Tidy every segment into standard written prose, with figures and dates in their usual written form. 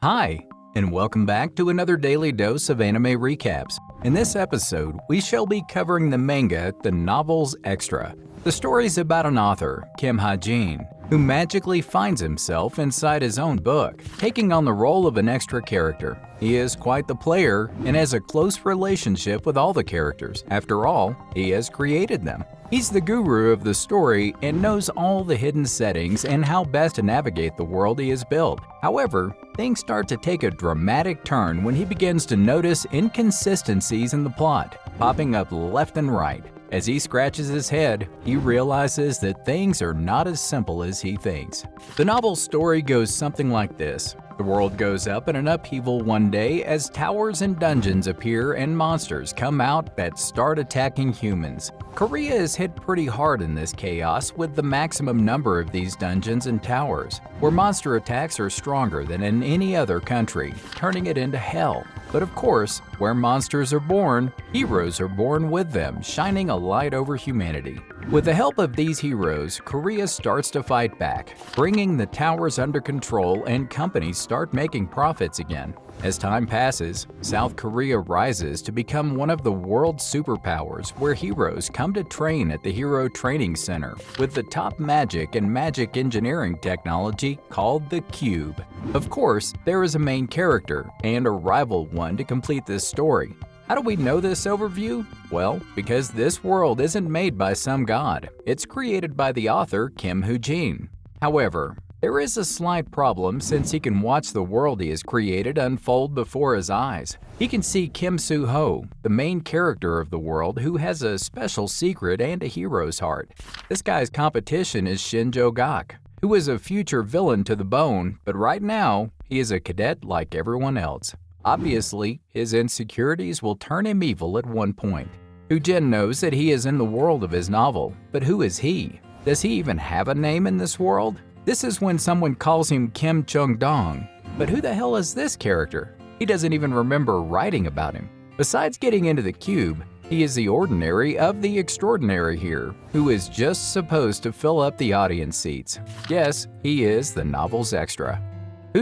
Hi, and welcome back to another daily dose of anime recaps. In this episode, we shall be covering the manga The Novels Extra. The story's about an author, Kim Ha-jin, who magically finds himself inside his own book, taking on the role of an extra character. He is quite the player and has a close relationship with all the characters. After all, he has created them. He's the guru of the story and knows all the hidden settings and how best to navigate the world he has built. However, things start to take a dramatic turn when he begins to notice inconsistencies in the plot, popping up left and right. As he scratches his head, he realizes that things are not as simple as he thinks. The novel's story goes something like this. The world goes up in an upheaval one day as towers and dungeons appear and monsters come out that start attacking humans. Korea is hit pretty hard in this chaos with the maximum number of these dungeons and towers, where monster attacks are stronger than in any other country, turning it into hell. But of course, where monsters are born, heroes are born with them, shining a light over humanity. With the help of these heroes, Korea starts to fight back, bringing the towers under control and companies start making profits again. As time passes, South Korea rises to become one of the world's superpowers where heroes come to train at the Hero Training Center with the top magic and magic engineering technology called the Cube. Of course, there is a main character and a rival one to complete this story. How do we know this overview? Well, because this world isn't made by some god. It's created by the author Kim Ha-jin. However, there is a slight problem since he can watch the world he has created unfold before his eyes. He can see Kim Soo-ho, the main character of the world who has a special secret and a hero's heart. This guy's competition is Shinjo Gak, who is a future villain to the bone, but right now, he is a cadet like everyone else. Obviously, his insecurities will turn him evil at one point. Jin knows that he is in the world of his novel, but who is he? Does he even have a name in this world? This is when someone calls him Kim Chundong. But who the hell is this character? He doesn't even remember writing about him. Besides getting into the cube, he is the ordinary of the extraordinary here, who is just supposed to fill up the audience seats. Yes, he is the novel's extra.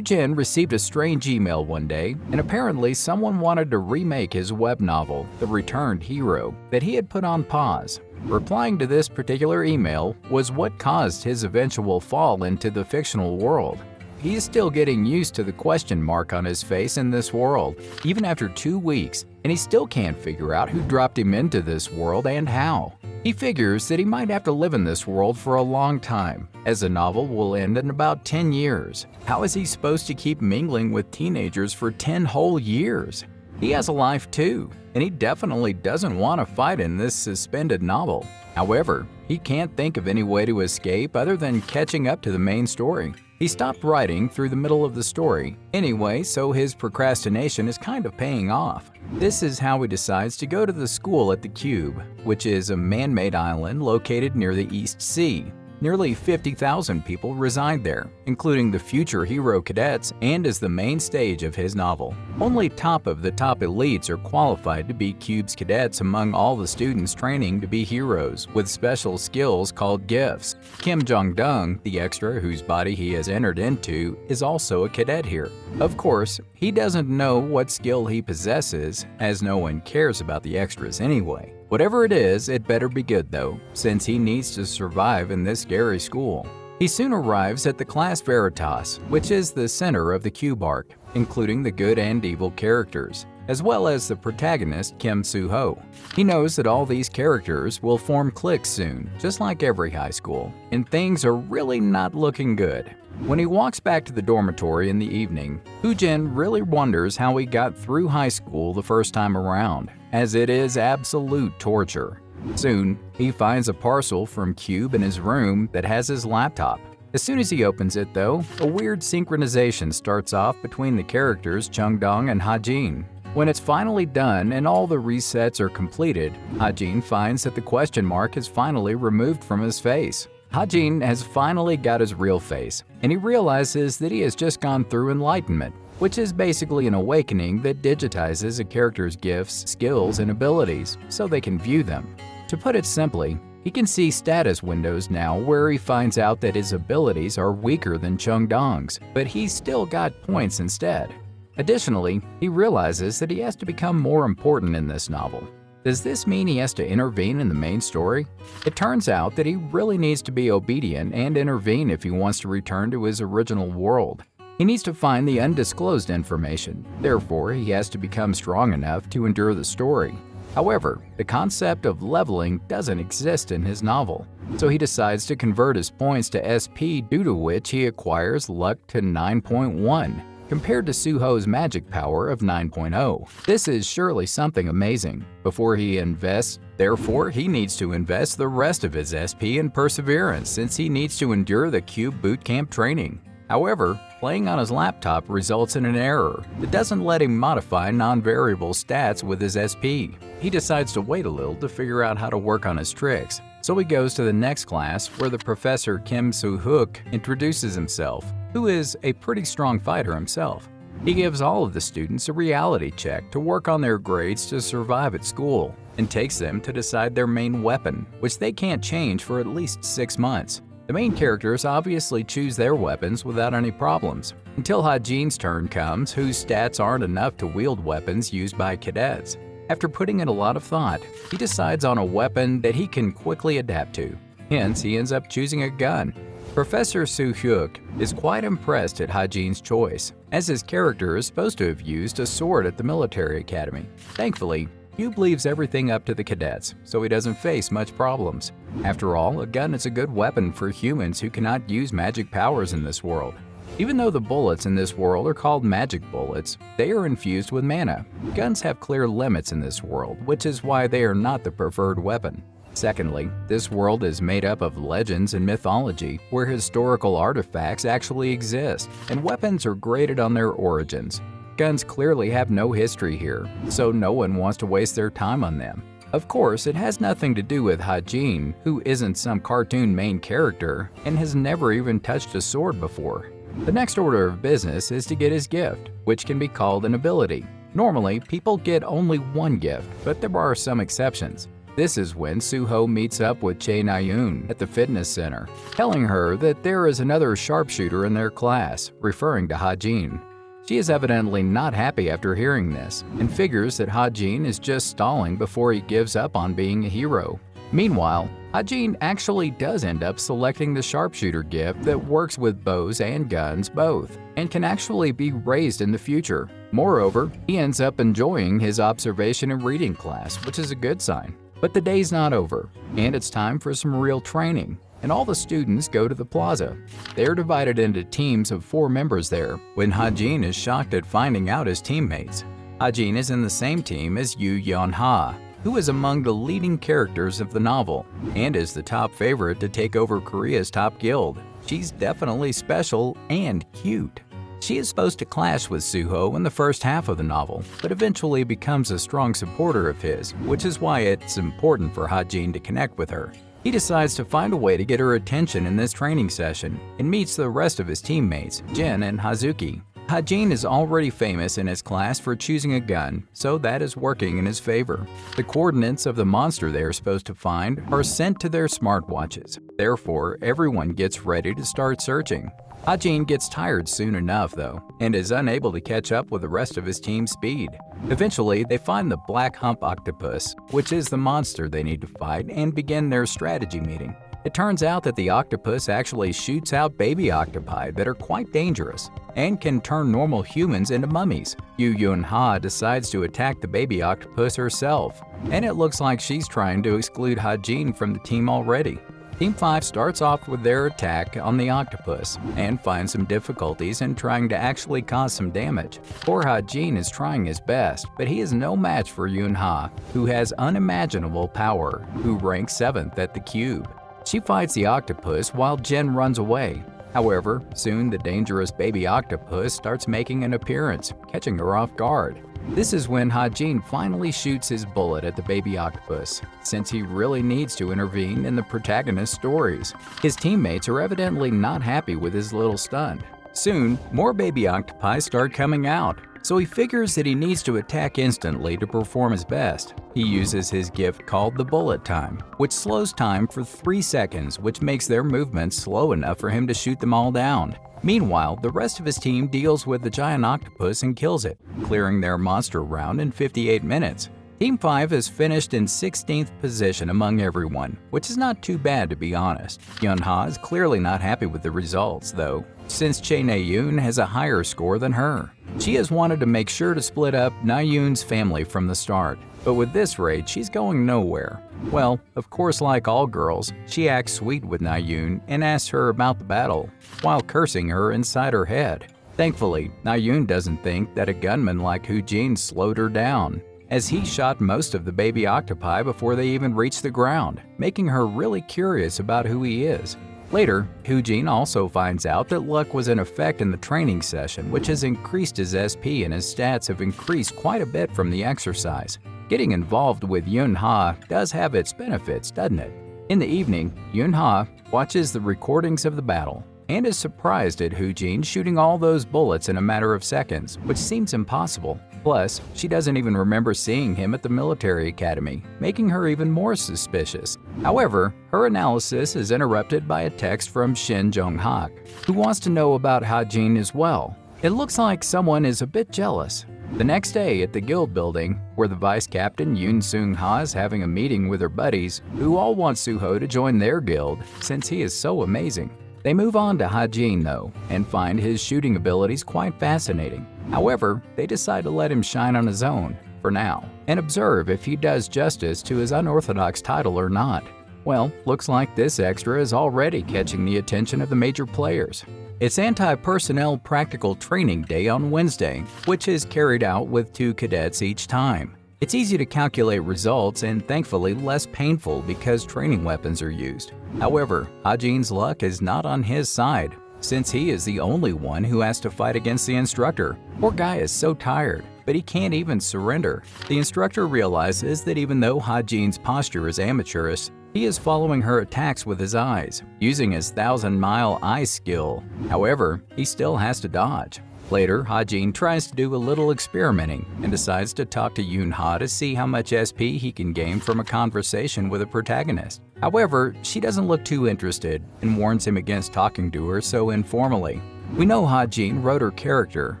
Jin received a strange email one day, and apparently someone wanted to remake his web novel, The Returned Hero, that he had put on pause. Replying to this particular email was what caused his eventual fall into the fictional world. He is still getting used to the question mark on his face in this world, even after 2 weeks, and he still can't figure out who dropped him into this world and how. He figures that he might have to live in this world for a long time, as the novel will end in about 10 years. How is he supposed to keep mingling with teenagers for 10 whole years? He has a life too, and he definitely doesn't want to fight in this suspended novel. However, he can't think of any way to escape other than catching up to the main story. He stopped writing through the middle of the story anyway, so his procrastination is kind of paying off. This is how he decides to go to the school at the Cube, which is a man-made island located near the East Sea. Nearly 50,000 people reside there, including the future hero cadets, and is the main stage of his novel. Only top of the top elites are qualified to be Cube's cadets among all the students training to be heroes, with special skills called gifts. Kim Jong-dong, the extra whose body he has entered into, is also a cadet here. Of course, he doesn't know what skill he possesses, as no one cares about the extras anyway. Whatever it is, it better be good though, since he needs to survive in this scary school. He soon arrives at the class Veritas, which is the center of the Cube arc, including the good and evil characters, as well as the protagonist Kim Soo-ho. He knows that all these characters will form cliques soon, just like every high school, and things are really not looking good. When he walks back to the dormitory in the evening, Jin really wonders how he got through high school the first time around, as it is absolute torture. Soon, he finds a parcel from Cube in his room that has his laptop. As soon as he opens it though, a weird synchronization starts off between the characters Chungdong and Ha-jin. When it's finally done and all the resets are completed, Ha-jin finds that the question mark is finally removed from his face. Ha-jin has finally got his real face, and he realizes that he has just gone through enlightenment, which is basically an awakening that digitizes a character's gifts, skills, and abilities so they can view them. To put it simply, He can see status windows now where he finds out that his abilities are weaker than Chundong's, but he's still got points instead. Additionally, he realizes that he has to become more important in this novel. Does this mean he has to intervene in the main story? It turns out that he really needs to be obedient and intervene if he wants to return to his original world. He needs to find the undisclosed information, therefore he has to become strong enough to endure the story. However, the concept of leveling doesn't exist in his novel, so he decides to convert his points to SP, due to which he acquires luck to 9.1, compared to Suho's magic power of 9.0. This is surely something amazing. Before he invests, therefore he needs to invest the rest of his SP in perseverance since he needs to endure the cube bootcamp training. However, playing on his laptop results in an error that doesn't let him modify non-variable stats with his SP. He decides to wait a little to figure out how to work on his tricks, so he goes to the next class where the professor Kim Soo-hook introduces himself, who is a pretty strong fighter himself. He gives all of the students a reality check to work on their grades to survive at school, and takes them to decide their main weapon, which they can't change for at least 6 months. The main characters obviously choose their weapons without any problems, until Ha-jin's turn comes, whose stats aren't enough to wield weapons used by cadets. After putting in a lot of thought, he decides on a weapon that he can quickly adapt to. Hence, he ends up choosing a gun. Professor Soo-hyuk is quite impressed at Ha-jin's choice, as his character is supposed to have used a sword at the military academy. Thankfully, Cube leaves everything up to the cadets, so he doesn't face much problems. After all, a gun is a good weapon for humans who cannot use magic powers in this world. Even though the bullets in this world are called magic bullets, they are infused with mana. Guns have clear limits in this world, which is why they are not the preferred weapon. Secondly, this world is made up of legends and mythology, where historical artifacts actually exist, and weapons are graded on their origins. Guns clearly have no history here, so no one wants to waste their time on them. Of course, it has nothing to do with Ha-jin, who isn't some cartoon main character and has never even touched a sword before. The next order of business is to get his gift, which can be called an ability. Normally, people get only one gift, but there are some exceptions. This is when Suho meets up with Chae Na-yoon at the fitness center, telling her that there is another sharpshooter in their class, referring to Ha-jin. She is evidently not happy after hearing this, and figures that Ha-jin is just stalling before he gives up on being a hero. Meanwhile, Ha-jin actually does end up selecting the sharpshooter gift that works with bows and guns both, and can actually be raised in the future. Moreover, he ends up enjoying his observation and reading class, which is a good sign. But the day's not over, and it's time for some real training, and all the students go to the plaza. They are divided into teams of 4 members there, when Ha-jin is shocked at finding out his teammates. Ha-jin is in the same team as Yoo Yeon-ha, who is among the leading characters of the novel, and is the top favorite to take over Korea's top guild. She's definitely special and cute. She is supposed to clash with Suho in the first half of the novel, but eventually becomes a strong supporter of his, which is why it's important for Ha-jin to connect with her. He decides to find a way to get her attention in this training session, and meets the rest of his teammates, Jin and Hazuki. Ha-jin is already famous in his class for choosing a gun, so that is working in his favor. The coordinates of the monster they are supposed to find are sent to their smartwatches. Therefore, everyone gets ready to start searching. Ha-jin gets tired soon enough, though, and is unable to catch up with the rest of his team's speed. Eventually, they find the Black Hump Octopus, which is the monster they need to fight, and begin their strategy meeting. It turns out that the octopus actually shoots out baby octopi that are quite dangerous, and can turn normal humans into mummies. Yoo Yeon-ha decides to attack the baby octopus herself, and it looks like she's trying to exclude Ha-jin from the team already. Team 5 starts off with their attack on the octopus, and finds some difficulties in trying to actually cause some damage. Poor Ha-jin is trying his best, but he is no match for Yeon-ha, who has unimaginable power, who ranks 7th at the cube. She fights the octopus while Jin runs away. However, soon the dangerous baby octopus starts making an appearance, catching her off guard. This is when Ha-jin finally shoots his bullet at the baby octopus, since he really needs to intervene in the protagonist's stories. His teammates are evidently not happy with his little stunt. Soon, more baby octopi start coming out, so he figures that he needs to attack instantly to perform his best. He uses his gift called the bullet time, which slows time for 3 seconds, which makes their movements slow enough for him to shoot them all down. Meanwhile, the rest of his team deals with the giant octopus and kills it, clearing their monster round in 58 minutes. Team 5 is finished in 16th position among everyone, which is not too bad to be honest. Yun-ha is clearly not happy with the results, though, since Chae Na-yoon has a higher score than her. She has wanted to make sure to split up Na-yoon's family from the start, but with this raid, she's going nowhere. Well, of course, like all girls, she acts sweet with Na-yoon and asks her about the battle, while cursing her inside her head. Thankfully, Na-yoon doesn't think that a gunman like Hoo-jin slowed her down, as he shot most of the baby octopi before they even reached the ground, making her really curious about who he is. Later, Hoo-jin also finds out that luck was in effect in the training session, which has increased his SP and his stats have increased quite a bit from the exercise. Getting involved with Yun-ha does have its benefits, doesn't it? In the evening, Yun-ha watches the recordings of the battle and is surprised at Hoo-jin shooting all those bullets in a matter of seconds, which seems impossible. Plus, she doesn't even remember seeing him at the military academy, making her even more suspicious. However, her analysis is interrupted by a text from Shin Jong-hak, who wants to know about Ha-jin as well. It looks like someone is a bit jealous. The next day at the guild building, where the vice captain Yoon Seung-ha is having a meeting with her buddies, who all want Suho to join their guild since he is so amazing. They move on to Ha-jin though, and find his shooting abilities quite fascinating. However, they decide to let him shine on his own, for now, and observe if he does justice to his unorthodox title or not. Well, looks like this extra is already catching the attention of the major players. It's anti-personnel practical training day on Wednesday, which is carried out with 2 cadets each time. It's easy to calculate results and thankfully less painful because training weapons are used. However, Ha-jin's luck is not on his side, since he is the only one who has to fight against the instructor. Poor guy is so tired, but he can't even surrender. The instructor realizes that even though Ha-jin's posture is amateurish, he is following her attacks with his eyes, using his 1,000-mile eye skill. However, he still has to dodge. Later, Ha-jin tries to do a little experimenting and decides to talk to Yun-ha to see how much SP he can gain from a conversation with a protagonist. However, she doesn't look too interested and warns him against talking to her so informally. We know Ha-jin wrote her character,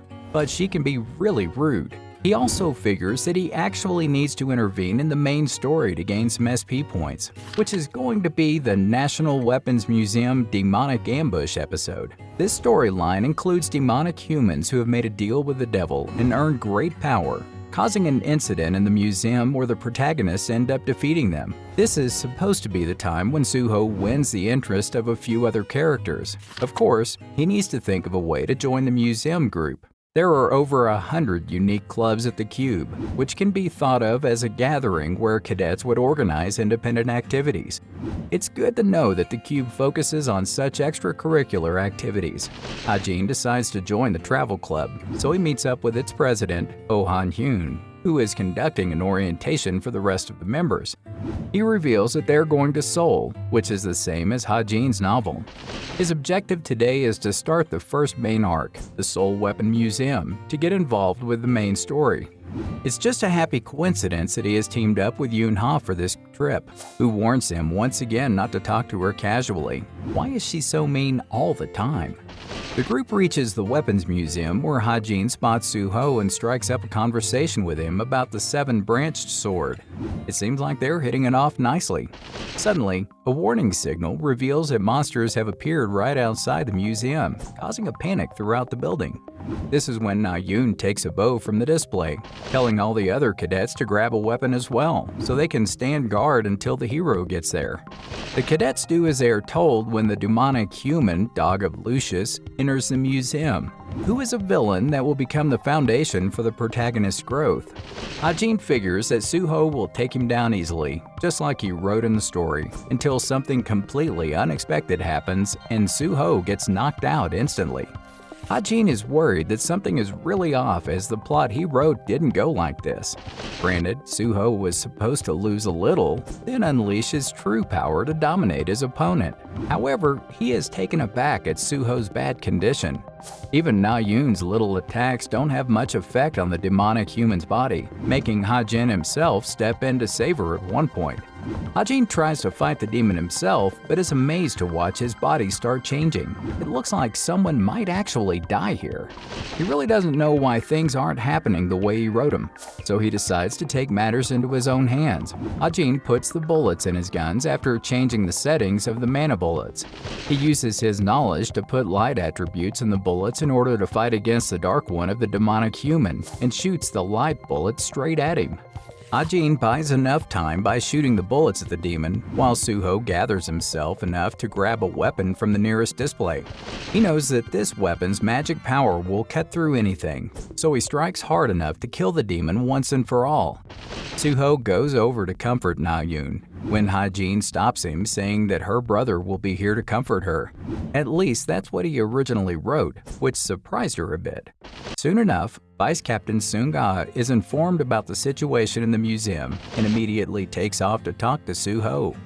but she can be really rude. He also figures that he actually needs to intervene in the main story to gain some SP points, which is going to be the National Weapons Museum Demonic Ambush episode. This storyline includes demonic humans who have made a deal with the devil and earned great power, causing an incident in the museum where the protagonists end up defeating them. This is supposed to be the time when Suho wins the interest of a few other characters. Of course, he needs to think of a way to join the museum group. There are over 100 unique clubs at the Cube, which can be thought of as a gathering where cadets would organize independent activities. It's good to know that the Cube focuses on such extracurricular activities. Ha-jin decides to join the travel club, so he meets up with its president, Oh Han-hyun, who is conducting an orientation for the rest of the members. He reveals that they're going to Seoul, which is the same as Ha-jin's novel. His objective today is to start the first main arc, the Seoul Weapon Museum, to get involved with the main story. It's just a happy coincidence that he has teamed up with Yun-ha for this trip, who warns him once again not to talk to her casually. Why is she so mean all the time? The group reaches the Weapons Museum where Ha-jin spots Suho and strikes up a conversation with him about the 7-branched sword. It seems like they're hitting it off nicely. Suddenly, a warning signal reveals that monsters have appeared right outside the museum, causing a panic throughout the building. This is when Na-yoon takes a bow from the display, telling all the other cadets to grab a weapon as well, so they can stand guard until the hero gets there. The cadets do as they are told when the demonic human, Dog of Lucius, enters the museum, who is a villain that will become the foundation for the protagonist's growth. Ha-jin figures that Suho will take him down easily, just like he wrote in the story, until something completely unexpected happens and Suho gets knocked out instantly. Ha-Jin is worried that something is really off as the plot he wrote didn't go like this. Granted, Suho was supposed to lose a little, then unleash his true power to dominate his opponent. However, he is taken aback at Suho's bad condition. Even Na-Yoon's little attacks don't have much effect on the demonic human's body, making Ha-Jin himself step in to save her at one point. Ha-Jin tries to fight the demon himself, but is amazed to watch his body start changing. It looks like someone might actually die here. He really doesn't know why things aren't happening the way he wrote them, so he decides to take matters into his own hands. Ha-Jin puts the bullets in his guns after changing the settings of the mana bullets. He uses his knowledge to put light attributes in the bullets in order to fight against the dark one of the demonic human, and shoots the light bullet straight at him. Ha-Jin buys enough time by shooting the bullets at the demon, while Suho gathers himself enough to grab a weapon from the nearest display. He knows that this weapon's magic power will cut through anything, so he strikes hard enough to kill the demon once and for all. Suho goes over to comfort Na-Yoon, when Ha-Jin stops him, saying that her brother will be here to comfort her. At least that's what he originally wrote, which surprised her a bit. Soon enough, Vice Captain Seung-ga is informed about the situation in the museum and immediately takes off to talk to Suho.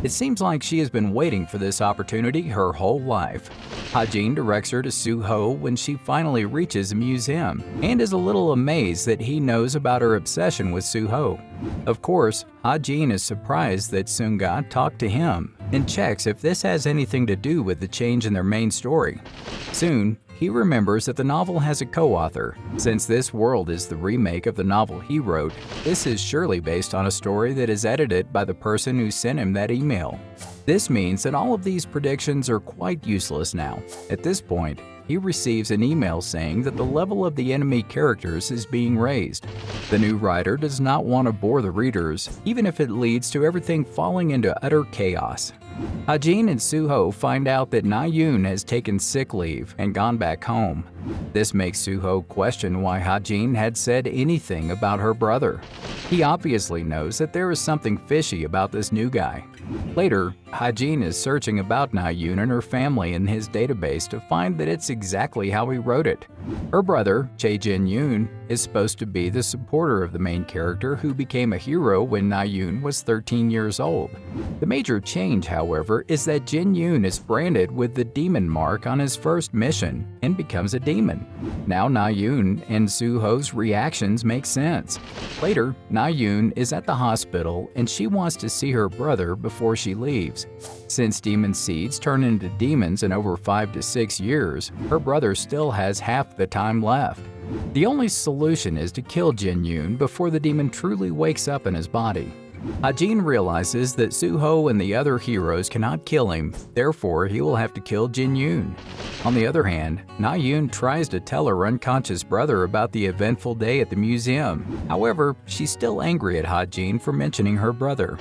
It seems like she has been waiting for this opportunity her whole life. Ha-Jin directs her to Suho when she finally reaches the museum, and is a little amazed that he knows about her obsession with Suho. Of course, Ha-Jin is surprised that Seung-ga talked to him, and checks if this has anything to do with the change in their main story. Soon, he remembers that the novel has a co-author. Since this world is the remake of the novel he wrote, this is surely based on a story that is edited by the person who sent him that email. This means that all of these predictions are quite useless now. At this point, he receives an email saying that the level of the enemy characters is being raised. The new writer does not want to bore the readers, even if it leads to everything falling into utter chaos. Ha-Jin and Suho find out that Na-Yoon has taken sick leave and gone back home. This makes Suho question why Ha-Jin had said anything about her brother. He obviously knows that there is something fishy about this new guy. Later, Ha-Jin is searching about Na-Yoon and her family in his database to find that it's exactly how he wrote it. Her brother, Chae-Jin-yoon, is supposed to be the supporter of the main character who became a hero when Na-Yoon was 13 years old. The major change, however, is that Jin-yoon is branded with the demon mark on his first mission and becomes a demon. Now Na-Yoon and Suho's reactions make sense. Later, Na-Yoon is at the hospital and she wants to see her brother before she leaves. Since demon seeds turn into demons in over 5 to 6 years, her brother still has half the time left. The only solution is to kill Jin-yoon before the demon truly wakes up in his body. Ha-Jin realizes that Suho and the other heroes cannot kill him, therefore he will have to kill Jin-yoon. On the other hand, Na-Yoon tries to tell her unconscious brother about the eventful day at the museum. However, she's still angry at Ha-Jin for mentioning her brother.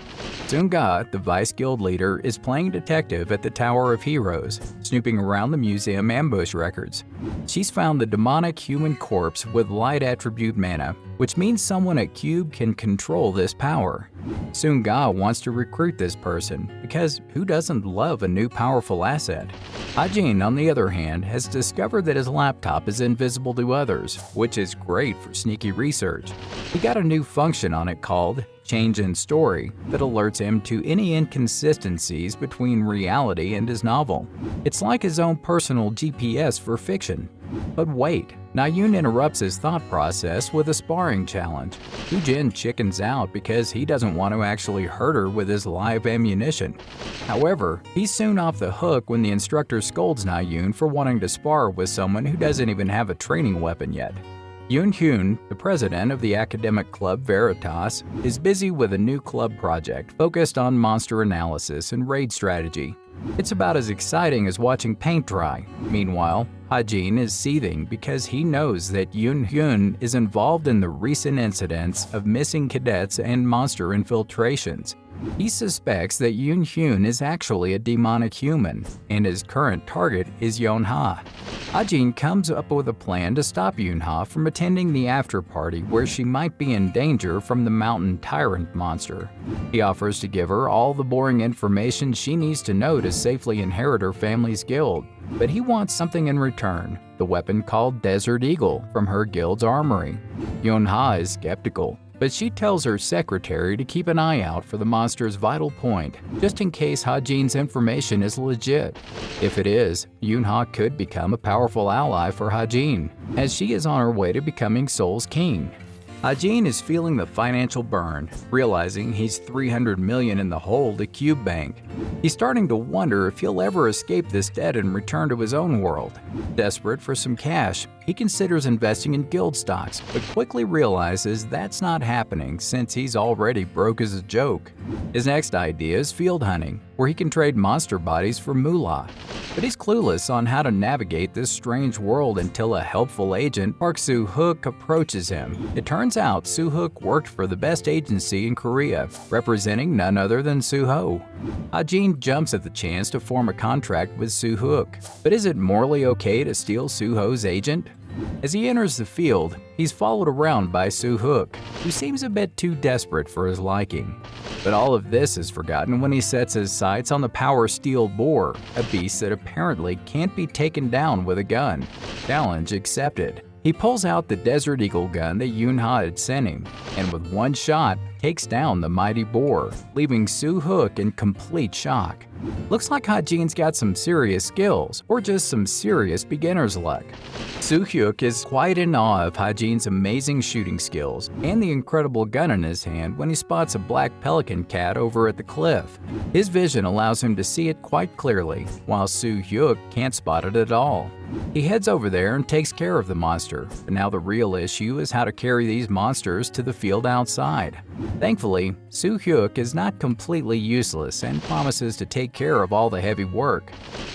Seung-ga, the vice guild leader, is playing detective at the Tower of Heroes, snooping around the museum ambush records. She's found the demonic human corpse with light attribute mana, which means someone at Cube can control this power. Seung-ga wants to recruit this person, because who doesn't love a new powerful asset? Ha-Jin, on the other hand, has discovered that his laptop is invisible to others, which is great for sneaky research. He got a new function on it called Change in Story that alerts him to any inconsistencies between reality and his novel. It's like his own personal GPS for fiction. But wait, Na-Yoon interrupts his thought process with a sparring challenge. Hu-Jin chickens out because he doesn't want to actually hurt her with his live ammunition. However, he's soon off the hook when the instructor scolds Na-Yoon for wanting to spar with someone who doesn't even have a training weapon yet. Yoon-Hyun, the president of the academic club Veritas, is busy with a new club project focused on monster analysis and raid strategy. It's about as exciting as watching paint dry. Meanwhile, Ha-Jin is seething because he knows that Yoon-Hyun is involved in the recent incidents of missing cadets and monster infiltrations. He suspects that Yoon-Hyun is actually a demonic human, and his current target is Yeon-ha. Ha-Jin comes up with a plan to stop Yoon-ha from attending the after-party where she might be in danger from the mountain tyrant monster. He offers to give her all the boring information she needs to know to safely inherit her family's guild, but he wants something in return. the weapon called Desert Eagle from her guild's armory. Yun-ha is skeptical, but she tells her secretary to keep an eye out for the monster's vital point, just in case Ha-Jin's information is legit. If it is, Yun-ha could become a powerful ally for Ha-Jin, as she is on her way to becoming Seoul's king. Ha-Jin is feeling the financial burn, realizing he's 300 million in the hole to Cube Bank. He's starting to wonder if he'll ever escape this debt and return to his own world. Desperate for some cash, he considers investing in guild stocks, but quickly realizes that's not happening since he's already broke as a joke. His next idea is field hunting, where he can trade monster bodies for moolah. But he's clueless on how to navigate this strange world until a helpful agent, Park Soo-hook, approaches him. It turns out Soo-hook worked for the best agency in Korea, representing none other than Soo-ho. Ha-Jin jumps at the chance to form a contract with Soo-hook, but is it morally okay to steal Soo-ho's agent? As he enters the field, he's followed around by Soo-hook, who seems a bit too desperate for his liking. But all of this is forgotten when he sets his sights on the power steel boar, a beast that apparently can't be taken down with a gun. Challenge accepted. He pulls out the Desert Eagle gun that Yun-ha had sent him, and with one shot, takes down the mighty boar, leaving Soo-hook in complete shock. Looks like Ha-Jin's got some serious skills, or just some serious beginner's luck. Soo-hook is quite in awe of Ha-Jin's amazing shooting skills and the incredible gun in his hand when he spots a black pelican cat over at the cliff. His vision allows him to see it quite clearly, while Soo-hook can't spot it at all. He heads over there and takes care of the monster, but now the real issue is how to carry these monsters to the field outside. Thankfully, Soo-hook is not completely useless and promises to take care of all the heavy work.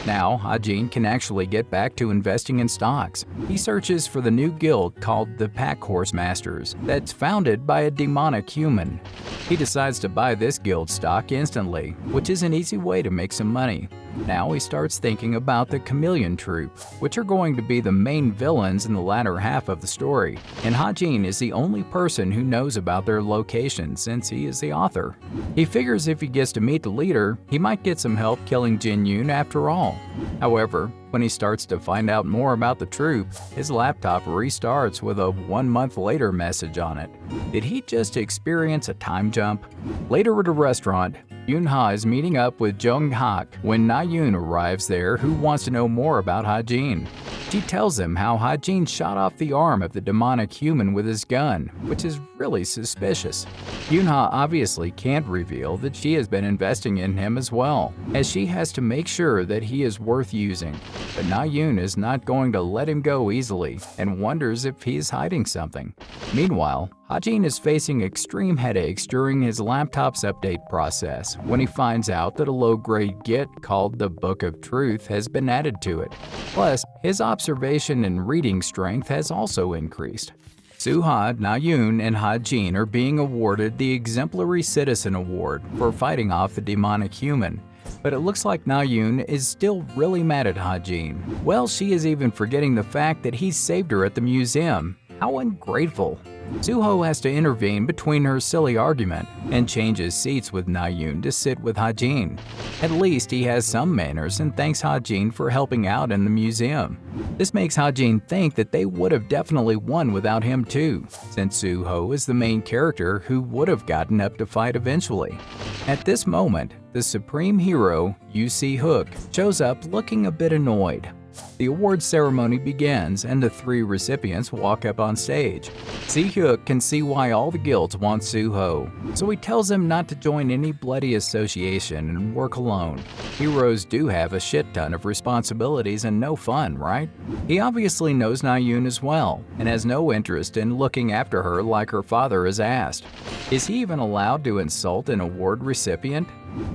Now, Ha-Jin can actually get back to investing in stocks. He searches for the new guild called the Pack Horse Masters that's founded by a demonic human. He decides to buy this guild stock instantly, which is an easy way to make some money. Now he starts thinking about the Chameleon Troupe, which are going to be the main villains in the latter half of the story, and Ha-Jin is the only person who knows about their location since he is the author. He figures if he gets to meet the leader, he might get some help killing Jin Yoon after all. However, when he starts to find out more about the troupe, his laptop restarts with a 1 month later message on it. Did he just experience a time jump? Later at a restaurant, Yun-ha is meeting up with Jung-hak when Na-yoon arrives there, who wants to know more about Ha-Jin. She tells him how Ha-Jin shot off the arm of the demonic human with his gun, which is really suspicious. Yun-ha obviously can't reveal that she has been investing in him as well, as she has to make sure that he is worth using. But Na-yoon is not going to let him go easily and wonders if he is hiding something. Meanwhile, Ha-Jin is facing extreme headaches during his laptop's update process when he finds out that a low-grade Git called the Book of Truth has been added to it. Plus, his observation and reading strength has also increased. Soo-ha, Na-yoon, and Ha-Jin are being awarded the Exemplary Citizen Award for fighting off the demonic human. But it looks like Na-yoon is still really mad at Ha-Jin. Well, she is even forgetting the fact that he saved her at the museum. How ungrateful. Soo-ho has to intervene between her silly argument and changes seats with Na-yoon to sit with Ha-Jin. At least he has some manners and thanks Ha-Jin for helping out in the museum. This makes Ha-Jin think that they would have definitely won without him too, since Soo-ho is the main character who would have gotten up to fight eventually. At this moment, the supreme hero, Yu Si-hook, shows up looking a bit annoyed. The award ceremony begins and the three recipients walk up on stage. Si-hook can see why all the guilds want Soo-ho, so he tells them not to join any bloody association and work alone. Heroes do have a shit ton of responsibilities and no fun, right? He obviously knows Na-yoon as well and has no interest in looking after her like her father has asked. Is he even allowed to insult an award recipient?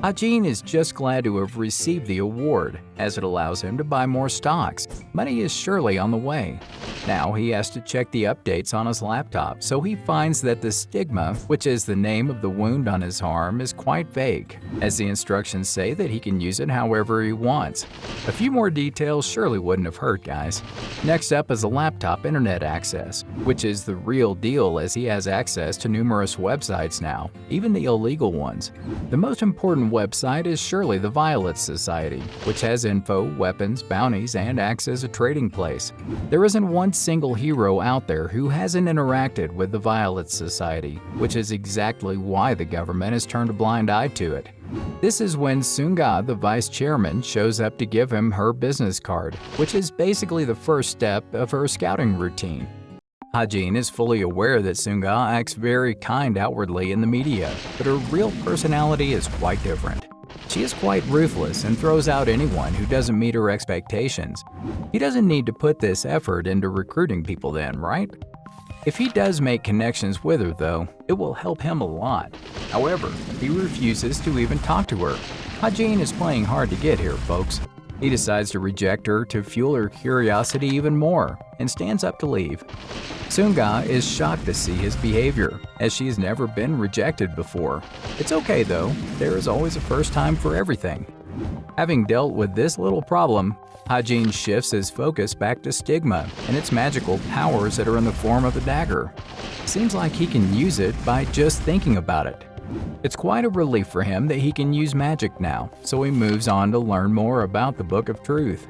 Ha-Jin is just glad to have received the award, as it allows him to buy more stocks. Money is surely on the way. Now he has to check the updates on his laptop, so he finds that the stigma, which is the name of the wound on his arm, is quite vague, as the instructions say that he can use it however he wants. A few more details surely wouldn't have hurt, guys. Next up is a laptop internet access, which is the real deal as he has access to numerous websites now, even the illegal ones. The most important website is surely the Violet Society, which has info, weapons, bounties, and acts as a trading place. There isn't one single hero out there who hasn't interacted with the Violet Society, which is exactly why the government has turned a blind eye to it. This is when Sunga, the vice chairman, shows up to give him her business card, which is basically the first step of her scouting routine. Hajin is fully aware that Sunga acts very kind outwardly in the media, but her real personality is quite different. She is quite ruthless and throws out anyone who doesn't meet her expectations. He doesn't need to put this effort into recruiting people then, right? If he does make connections with her, though, it will help him a lot. However, he refuses to even talk to her. Hajin is playing hard to get here, folks. He decides to reject her to fuel her curiosity even more and stands up to leave. Sunga is shocked to see his behavior, as she has never been rejected before. It's okay though, there is always a first time for everything. Having dealt with this little problem, Hajin shifts his focus back to Stigma and its magical powers that are in the form of a dagger. Seems like he can use it by just thinking about it. It's quite a relief for him that he can use magic now, so he moves on to learn more about the Book of Truth.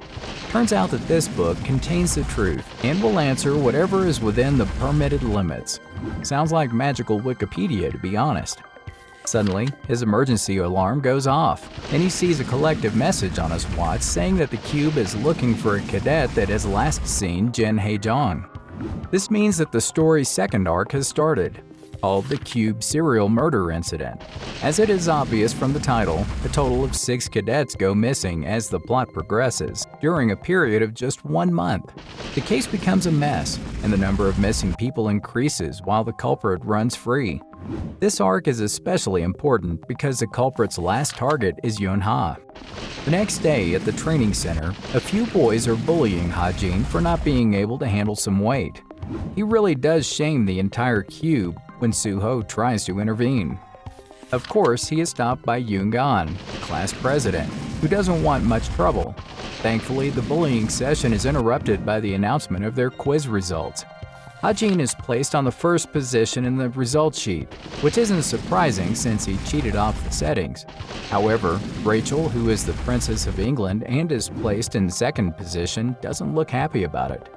Turns out that this book contains the truth and will answer whatever is within the permitted limits. Sounds like magical Wikipedia, to be honest. Suddenly, his emergency alarm goes off, and he sees a collective message on his watch saying that the cube is looking for a cadet that has last seen Jin Haejong. This means that the story's second arc has started, called the Cube Serial Murder Incident. As it is obvious from the title, a total of 6 cadets go missing as the plot progresses, during a period of just 1 month. The case becomes a mess, and the number of missing people increases while the culprit runs free. This arc is especially important because the culprit's last target is Yunha. The next day at the training center, a few boys are bullying Hajin for not being able to handle some weight. He really does shame the entire cube when Suho tries to intervene. Of course, he is stopped by Yoongan, the class president, who doesn't want much trouble. Thankfully, the bullying session is interrupted by the announcement of their quiz results. Hajin is placed on the first position in the results sheet, which isn't surprising since he cheated off the settings. However, Rachel, who is the Princess of England and is placed in second position, doesn't look happy about it.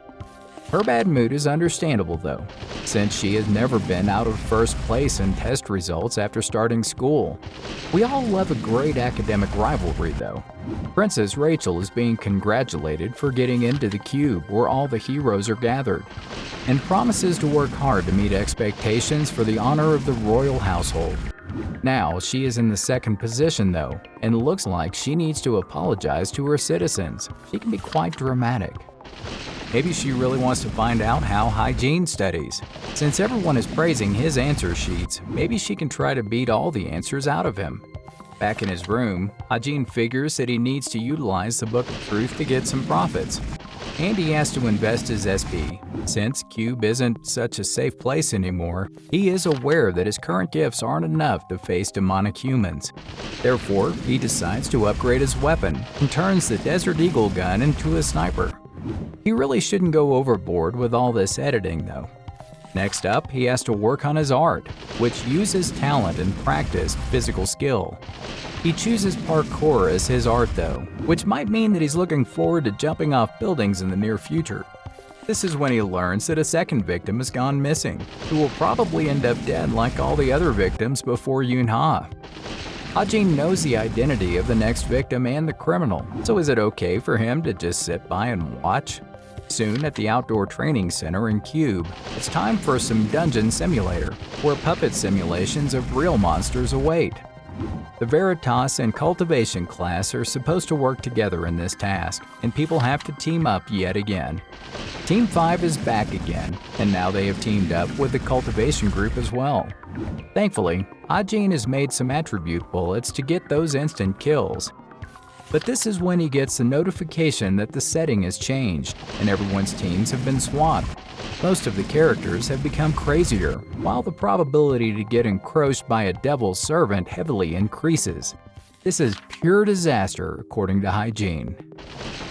Her bad mood is understandable though, since she has never been out of first place in test results after starting school. We all love a great academic rivalry though. Princess Rachel is being congratulated for getting into the cube where all the heroes are gathered, and promises to work hard to meet expectations for the honor of the royal household. Now she is in the second position though, and looks like she needs to apologize to her citizens. She can be quite dramatic. Maybe she really wants to find out how Hajin studies. Since everyone is praising his answer sheets, maybe she can try to beat all the answers out of him. Back in his room, Hajin figures that he needs to utilize the Book of Truth to get some profits. And he has to invest his SP. Since Cube isn't such a safe place anymore, he is aware that his current gifts aren't enough to face demonic humans. Therefore, he decides to upgrade his weapon and turns the Desert Eagle gun into a sniper. He really shouldn't go overboard with all this editing though. Next up, he has to work on his art, which uses talent and practiced physical skill. He chooses parkour as his art though, which might mean that he's looking forward to jumping off buildings in the near future. This is when he learns that a second victim has gone missing, who will probably end up dead like all the other victims before Yunha. Hajin knows the identity of the next victim and the criminal, so is it okay for him to just sit by and watch? Soon at the outdoor training center in Cube, it's time for some dungeon simulator, where puppet simulations of real monsters await. The Veritas and Cultivation class are supposed to work together in this task, and people have to team up yet again. Team 5 is back again, and now they have teamed up with the Cultivation group as well. Thankfully, Hajin has made some attribute bullets to get those instant kills. But this is when he gets the notification that the setting has changed, and everyone's teams have been swapped. Most of the characters have become crazier, while the probability to get encroached by a devil's servant heavily increases. This is pure disaster, according to Hygiene.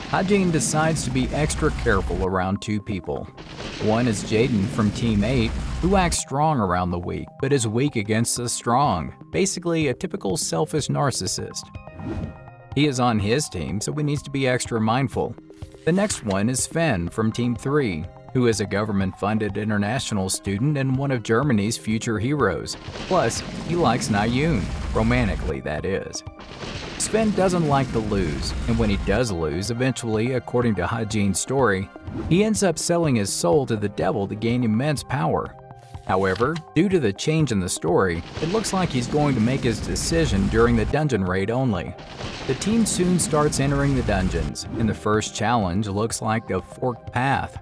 Hygiene decides to be extra careful around two people. One is Jaden from Team 8, who acts strong around the weak, but is weak against the strong, basically a typical selfish narcissist. He is on his team, so he needs to be extra mindful. The next one is Sven from Team 3, who is a government-funded international student and one of Germany's future heroes. Plus, he likes Nayoon, romantically that is. Sven doesn't like to lose, and when he does lose, eventually, according to Hajin's story, he ends up selling his soul to the devil to gain immense power. However, due to the change in the story, it looks like he's going to make his decision during the dungeon raid only. The team soon starts entering the dungeons, and the first challenge looks like a forked path.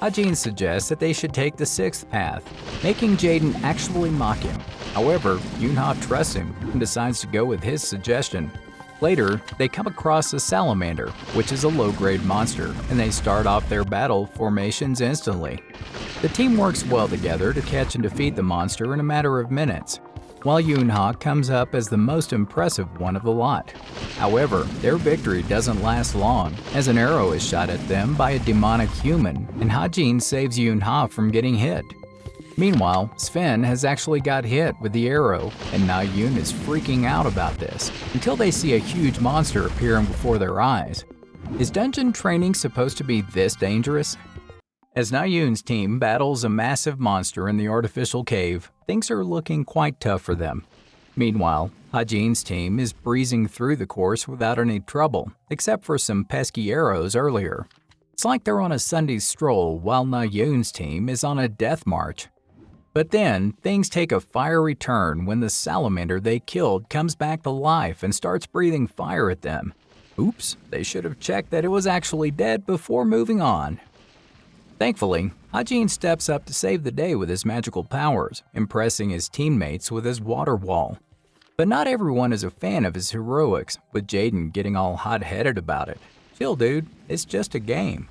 Hajin suggests that they should take the sixth path, making Jaden actually mock him. However, Yoonha trusts him and decides to go with his suggestion. Later, they come across a salamander, which is a low-grade monster, and they start off their battle formations instantly. The team works well together to catch and defeat the monster in a matter of minutes, while Yoonha comes up as the most impressive one of the lot. However, their victory doesn't last long, as an arrow is shot at them by a demonic human, and Hajin saves Yoonha from getting hit. Meanwhile, Sven has actually got hit with the arrow, and Nayoon is freaking out about this, until they see a huge monster appearing before their eyes. Is dungeon training supposed to be this dangerous? As Nayoon's team battles a massive monster in the artificial cave, things are looking quite tough for them. Meanwhile, Hajin's team is breezing through the course without any trouble, except for some pesky arrows earlier. It's like they're on a Sunday stroll while Nayoon's team is on a death march. But then, things take a fiery turn when the salamander they killed comes back to life and starts breathing fire at them. Oops, they should have checked that it was actually dead before moving on. Thankfully, Hajin steps up to save the day with his magical powers, impressing his teammates with his water wall. But not everyone is a fan of his heroics, with Jaden getting all hot-headed about it. Chill, dude, it's just a game.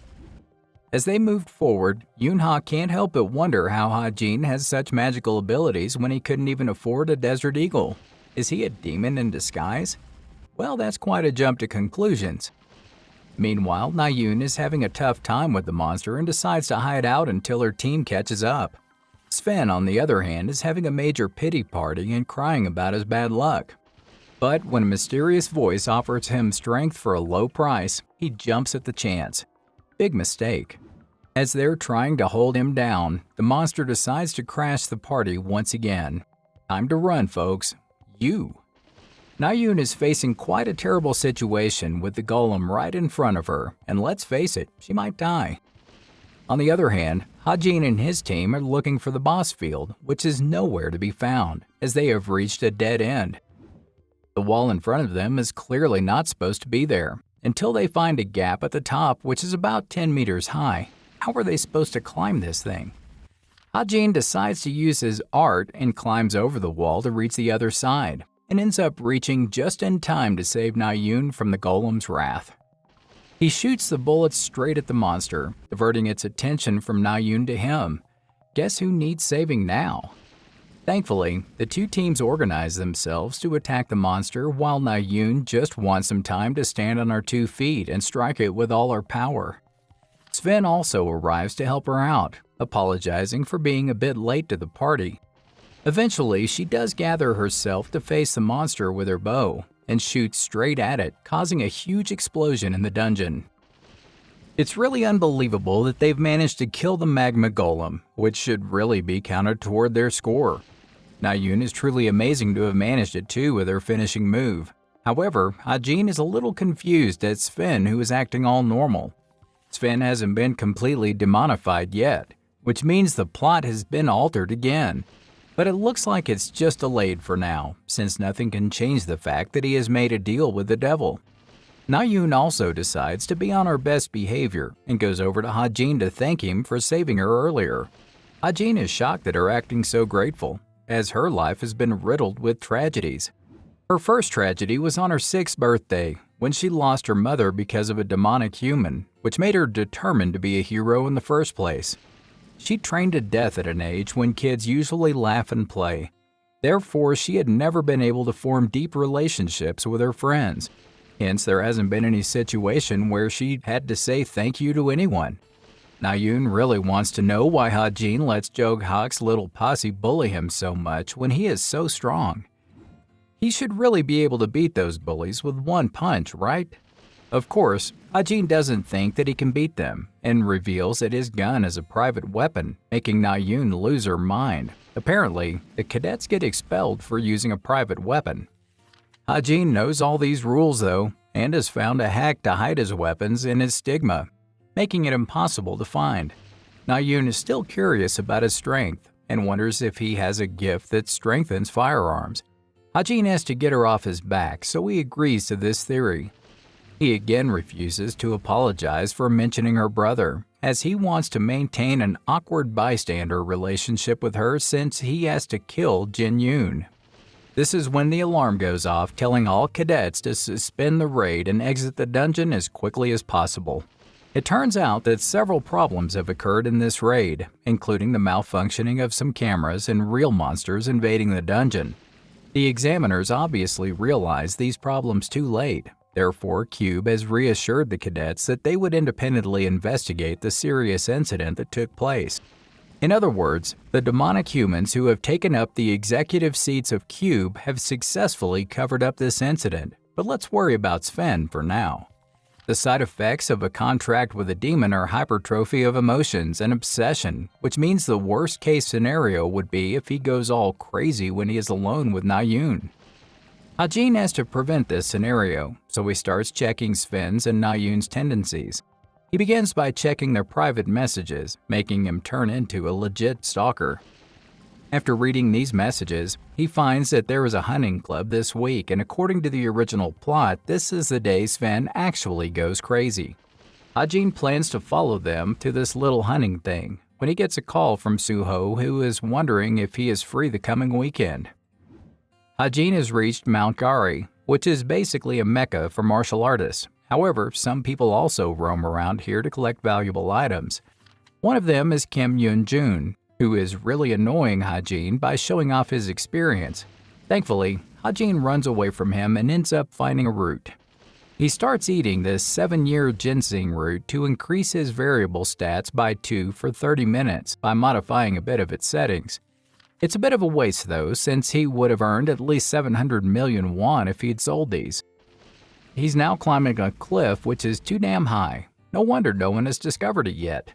As they moved forward, Yoonha can't help but wonder how Hajin has such magical abilities when he couldn't even afford a desert eagle. Is he a demon in disguise? Well, that's quite a jump to conclusions. Meanwhile, Nayoon is having a tough time with the monster and decides to hide out until her team catches up. Sven, on the other hand, is having a major pity party and crying about his bad luck. But when a mysterious voice offers him strength for a low price, he jumps at the chance. Big mistake. As they're trying to hold him down, the monster decides to crash the party once again. Time to run, folks. Nayoon is facing quite a terrible situation with the golem right in front of her, and let's face it, she might die. On the other hand, Hajin and his team are looking for the boss field, which is nowhere to be found, as they have reached a dead end. The wall in front of them is clearly not supposed to be there, until they find a gap at the top which is about 10 meters high. How are they supposed to climb this thing? Hajin decides to use his art and climbs over the wall to reach the other side, and ends up reaching just in time to save Nayoon from the golem's wrath. He shoots the bullets straight at the monster, diverting its attention from Nayoon to him. Guess who needs saving now? Thankfully, the two teams organize themselves to attack the monster while Nayoon just wants some time to stand on her 2 feet and strike it with all her power. Sven also arrives to help her out, apologizing for being a bit late to the party. Eventually, she does gather herself to face the monster with her bow and shoots straight at it, causing a huge explosion in the dungeon. It's really unbelievable that they've managed to kill the magma golem, which should really be counted toward their score. Nayoon is truly amazing to have managed it too with her finishing move. However, Hajin is a little confused at Sven, who is acting all normal. Sven hasn't been completely demonified yet, which means the plot has been altered again. But it looks like it's just delayed for now, since nothing can change the fact that he has made a deal with the devil. Nayoon also decides to be on her best behavior and goes over to Hajin to thank him for saving her earlier. Hajin is shocked at her acting so grateful, as her life has been riddled with tragedies. Her first tragedy was on her 6th birthday, when she lost her mother because of a demonic human, which made her determined to be a hero in the first place. She trained to death at an age when kids usually laugh and play. Therefore, she had never been able to form deep relationships with her friends. Hence, there hasn't been any situation where she had to say thank you to anyone. Na-yoon really wants to know why Ha-jin lets Jog-hak's little posse bully him so much when he is so strong. He should really be able to beat those bullies with one punch, right? Of course, Ha-jin doesn't think that he can beat them and reveals that his gun is a private weapon, making Na-yoon lose her mind. Apparently, the cadets get expelled for using a private weapon. Ha-jin knows all these rules though, and has found a hack to hide his weapons in his stigma, making it impossible to find. Na-yoon is still curious about his strength and wonders if he has a gift that strengthens firearms. Ha-jin has to get her off his back, so he agrees to this theory. He again refuses to apologize for mentioning her brother, as he wants to maintain an awkward bystander relationship with her since he has to kill Jin-yoon. This is when the alarm goes off, telling all cadets to suspend the raid and exit the dungeon as quickly as possible. It turns out that several problems have occurred in this raid, including the malfunctioning of some cameras and real monsters invading the dungeon. The examiners obviously realized these problems too late. Therefore, Cube has reassured the cadets that they would independently investigate the serious incident that took place. In other words, the demonic humans who have taken up the executive seats of Cube have successfully covered up this incident, but let's worry about Sven for now. The side effects of a contract with a demon are hypertrophy of emotions and obsession, which means the worst case scenario would be if he goes all crazy when he is alone with Na-yoon. Ha-jin has to prevent this scenario, so he starts checking Sven's and Na-yoon's tendencies. He begins by checking their private messages, making him turn into a legit stalker. After reading these messages, he finds that there is a hunting club this week, and according to the original plot, this is the day Sven actually goes crazy. Ha-jin plans to follow them to this little hunting thing when he gets a call from Suho, who is wondering if he is free the coming weekend. Ha-jin has reached Mount Gari, which is basically a mecca for martial artists. However, some people also roam around here to collect valuable items. One of them is Kim Yoon-jun, who is really annoying Ha-jin by showing off his experience. Thankfully, Ha-jin runs away from him and ends up finding a root. He starts eating this 7-year ginseng root to increase his variable stats by 2 for 30 minutes by modifying a bit of its settings. It's a bit of a waste though, since he would have earned at least 700 million won if he'd sold these. He's now climbing a cliff which is too damn high. No wonder no one has discovered it yet.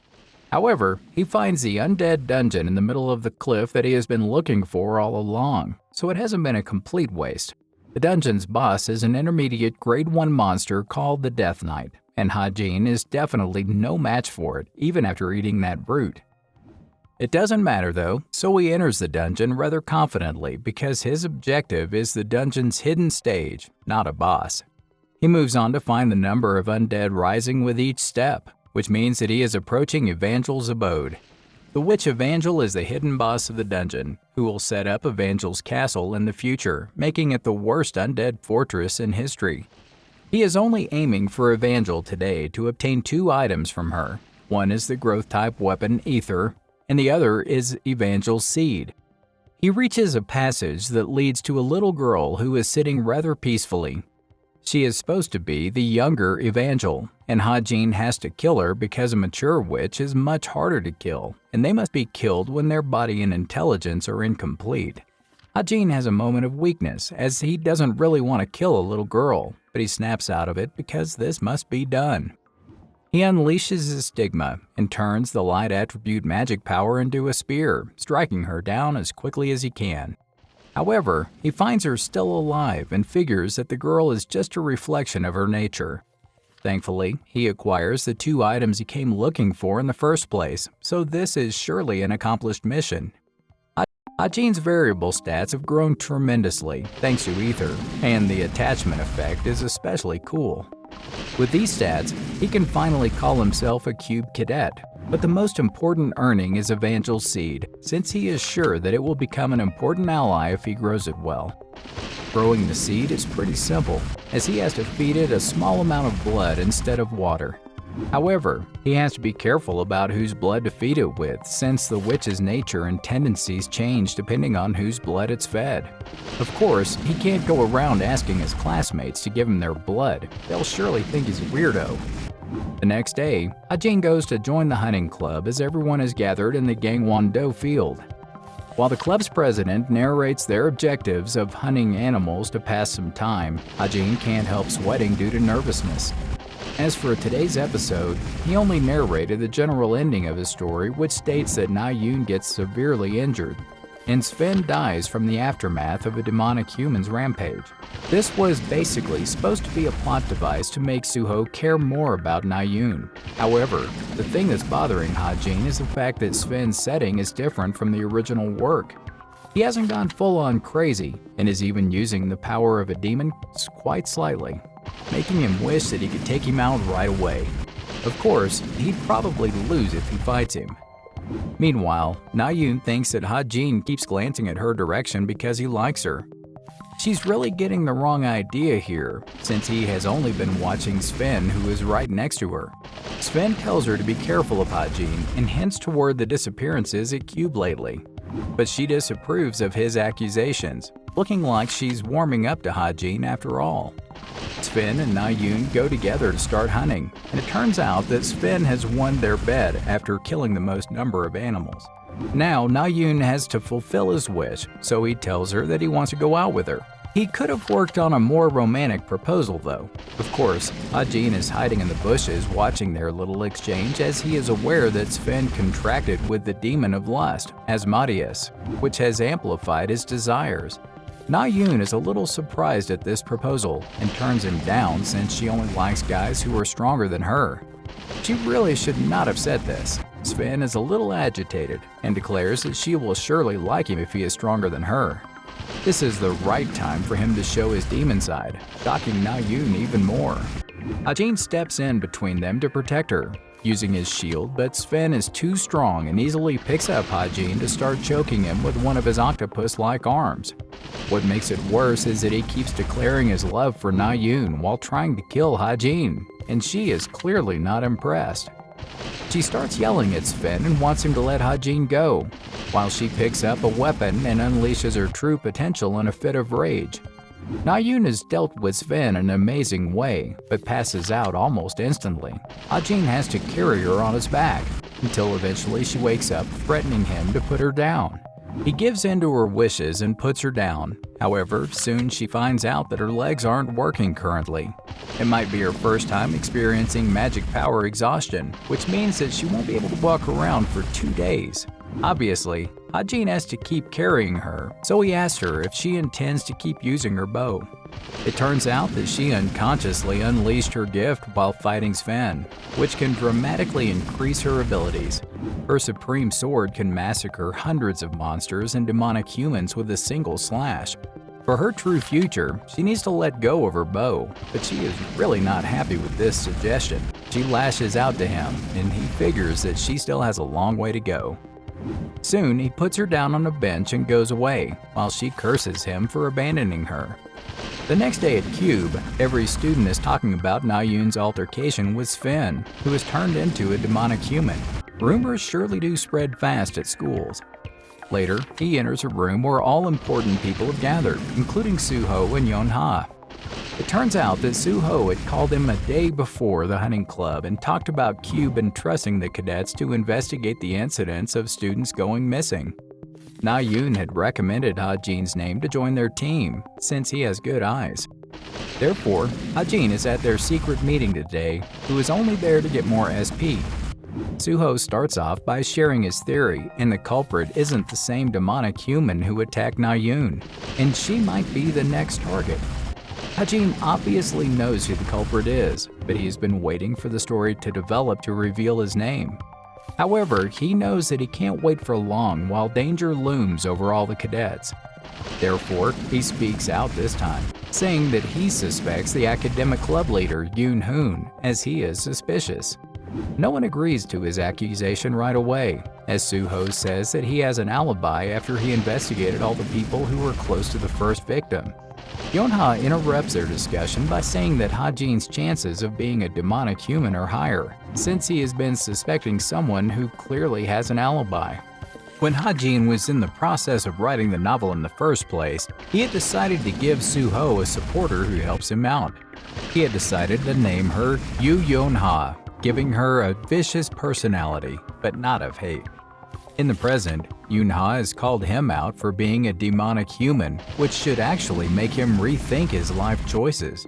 However, he finds the undead dungeon in the middle of the cliff that he has been looking for all along, so it hasn't been a complete waste. The dungeon's boss is an intermediate grade 1 monster called the Death Knight, and Ha-jin is definitely no match for it, even after eating that brute. It doesn't matter though, so he enters the dungeon rather confidently because his objective is the dungeon's hidden stage, not a boss. He moves on to find the number of undead rising with each step, which means that he is approaching Evangel's abode. The Witch Evangel is the hidden boss of the dungeon, who will set up Evangel's castle in the future, making it the worst undead fortress in history. He is only aiming for Evangel today to obtain 2 items from her. One is the growth-type weapon Ether, and the other is Evangel's seed. He reaches a passage that leads to a little girl who is sitting rather peacefully. She is supposed to be the younger Evangel, and Ha-jin has to kill her because a mature witch is much harder to kill, and they must be killed when their body and intelligence are incomplete. Ha-jin has a moment of weakness, as he doesn't really want to kill a little girl, but he snaps out of it because this must be done. He unleashes his stigma and turns the light attribute magic power into a spear, striking her down as quickly as he can. However, he finds her still alive and figures that the girl is just a reflection of her nature. Thankfully, he acquires the 2 items he came looking for in the first place, so this is surely an accomplished mission. Ha-jin's variable stats have grown tremendously thanks to Ether, and the attachment effect is especially cool. With these stats, he can finally call himself a Cube Cadet, but the most important earning is Evangel's seed, since he is sure that it will become an important ally if he grows it well. Growing the seed is pretty simple, as he has to feed it a small amount of blood instead of water. However, he has to be careful about whose blood to feed it with, since the witch's nature and tendencies change depending on whose blood it's fed. Of course, he can't go around asking his classmates to give him their blood. They'll surely think he's a weirdo. The next day, Ha-Jin goes to join the hunting club as everyone is gathered in the Gangwon-do field. While the club's president narrates their objectives of hunting animals to pass some time, Ha-Jin can't help sweating due to nervousness. As for today's episode, he only narrated the general ending of his story, which states that Na-yoon gets severely injured, and Sven dies from the aftermath of a demonic human's rampage. This was basically supposed to be a plot device to make Suho care more about Na-yoon. However, the thing that's bothering Ha-Jin is the fact that Sven's setting is different from the original work. He hasn't gone full-on crazy, and is even using the power of a demon quite slightly, making him wish that he could take him out right away. Of course, he'd probably lose if he fights him. Meanwhile, Na-yoon thinks that Ha-Jin keeps glancing at her direction because he likes her. She's really getting the wrong idea here, since he has only been watching Sven, who is right next to her. Sven tells her to be careful of Ha-Jin and hints toward the disappearances at Cube lately. But she disapproves of his accusations, looking like she's warming up to Ha-Jin after all. Sven and Na-yoon go together to start hunting, and it turns out that Sven has won their bet after killing the most number of animals. Now, Na-yoon has to fulfill his wish, so he tells her that he wants to go out with her. He could have worked on a more romantic proposal though. Of course, Ha-Jin is hiding in the bushes watching their little exchange as he is aware that Sven contracted with the demon of lust, Asmodeus, which has amplified his desires. Na-yoon is a little surprised at this proposal and turns him down since she only likes guys who are stronger than her. She really should not have said this. Sven is a little agitated and declares that she will surely like him if he is stronger than her. This is the right time for him to show his demon side, shocking Na-yoon even more. Ha-Jin steps in between them to protect her, using his shield, but Sven is too strong and easily picks up Ha-Jin to start choking him with one of his octopus-like arms. What makes it worse is that he keeps declaring his love for Na-yoon while trying to kill Ha-Jin, and she is clearly not impressed. She starts yelling at Sven and wants him to let Ha-Jin go, while she picks up a weapon and unleashes her true potential in a fit of rage. Na-yoon has dealt with Sven in an amazing way, but passes out almost instantly. Ha-Jin has to carry her on his back, until eventually she wakes up, threatening him to put her down. He gives in to her wishes and puts her down. However, soon she finds out that her legs aren't working currently. It might be her first time experiencing magic power exhaustion, which means that she won't be able to walk around for 2 days. Obviously, Ha-Jin has to keep carrying her, so he asks her if she intends to keep using her bow. It turns out that she unconsciously unleashed her gift while fighting Sven, which can dramatically increase her abilities. Her supreme sword can massacre hundreds of monsters and demonic humans with a single slash. For her true future, she needs to let go of her bow, but she is really not happy with this suggestion. She lashes out to him, and he figures that she still has a long way to go. Soon, he puts her down on a bench and goes away, while she curses him for abandoning her. The next day at Cube, every student is talking about Na-yoon's altercation with Sven, who has turned into a demonic human. Rumors surely do spread fast at schools. Later, he enters a room where all important people have gathered, including Suho and Yeon-ha. It turns out that Suho had called him a day before the hunting club and talked about Cube entrusting the cadets to investigate the incidents of students going missing. Na-yoon had recommended Ha-Jin's name to join their team, since he has good eyes. Therefore, Ha-Jin is at their secret meeting today, who is only there to get more SP. Suho starts off by sharing his theory, and the culprit isn't the same demonic human who attacked Na-yoon, and she might be the next target. Ha-Jin obviously knows who the culprit is, but he's been waiting for the story to develop to reveal his name. However, he knows that he can't wait for long while danger looms over all the cadets. Therefore, he speaks out this time, saying that he suspects the academic club leader Yoon-hoon, as he is suspicious. No one agrees to his accusation right away, as Suho says that he has an alibi after he investigated all the people who were close to the first victim. Yonha interrupts their discussion by saying that Ha-jin's chances of being a demonic human are higher, since he has been suspecting someone who clearly has an alibi. When Ha-jin was in the process of writing the novel in the first place, he had decided to give Suho a supporter who helps him out. He had decided to name her Yu Yonha, giving her a vicious personality, but not of hate. In the present, Yunha has called him out for being a demonic human, which should actually make him rethink his life choices.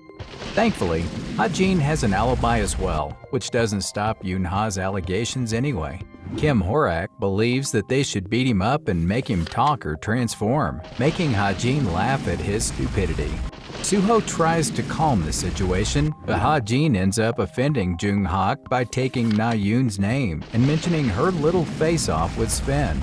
Thankfully, Ha-jin has an alibi as well, which doesn't stop Yunha's allegations anyway. Kim Horak believes that they should beat him up and make him talk or transform, making Ha-jin laugh at his stupidity. Suho tries to calm the situation, but Ha-jin ends up offending Jung-hak by taking Na-yoon's name and mentioning her little face-off with Sven.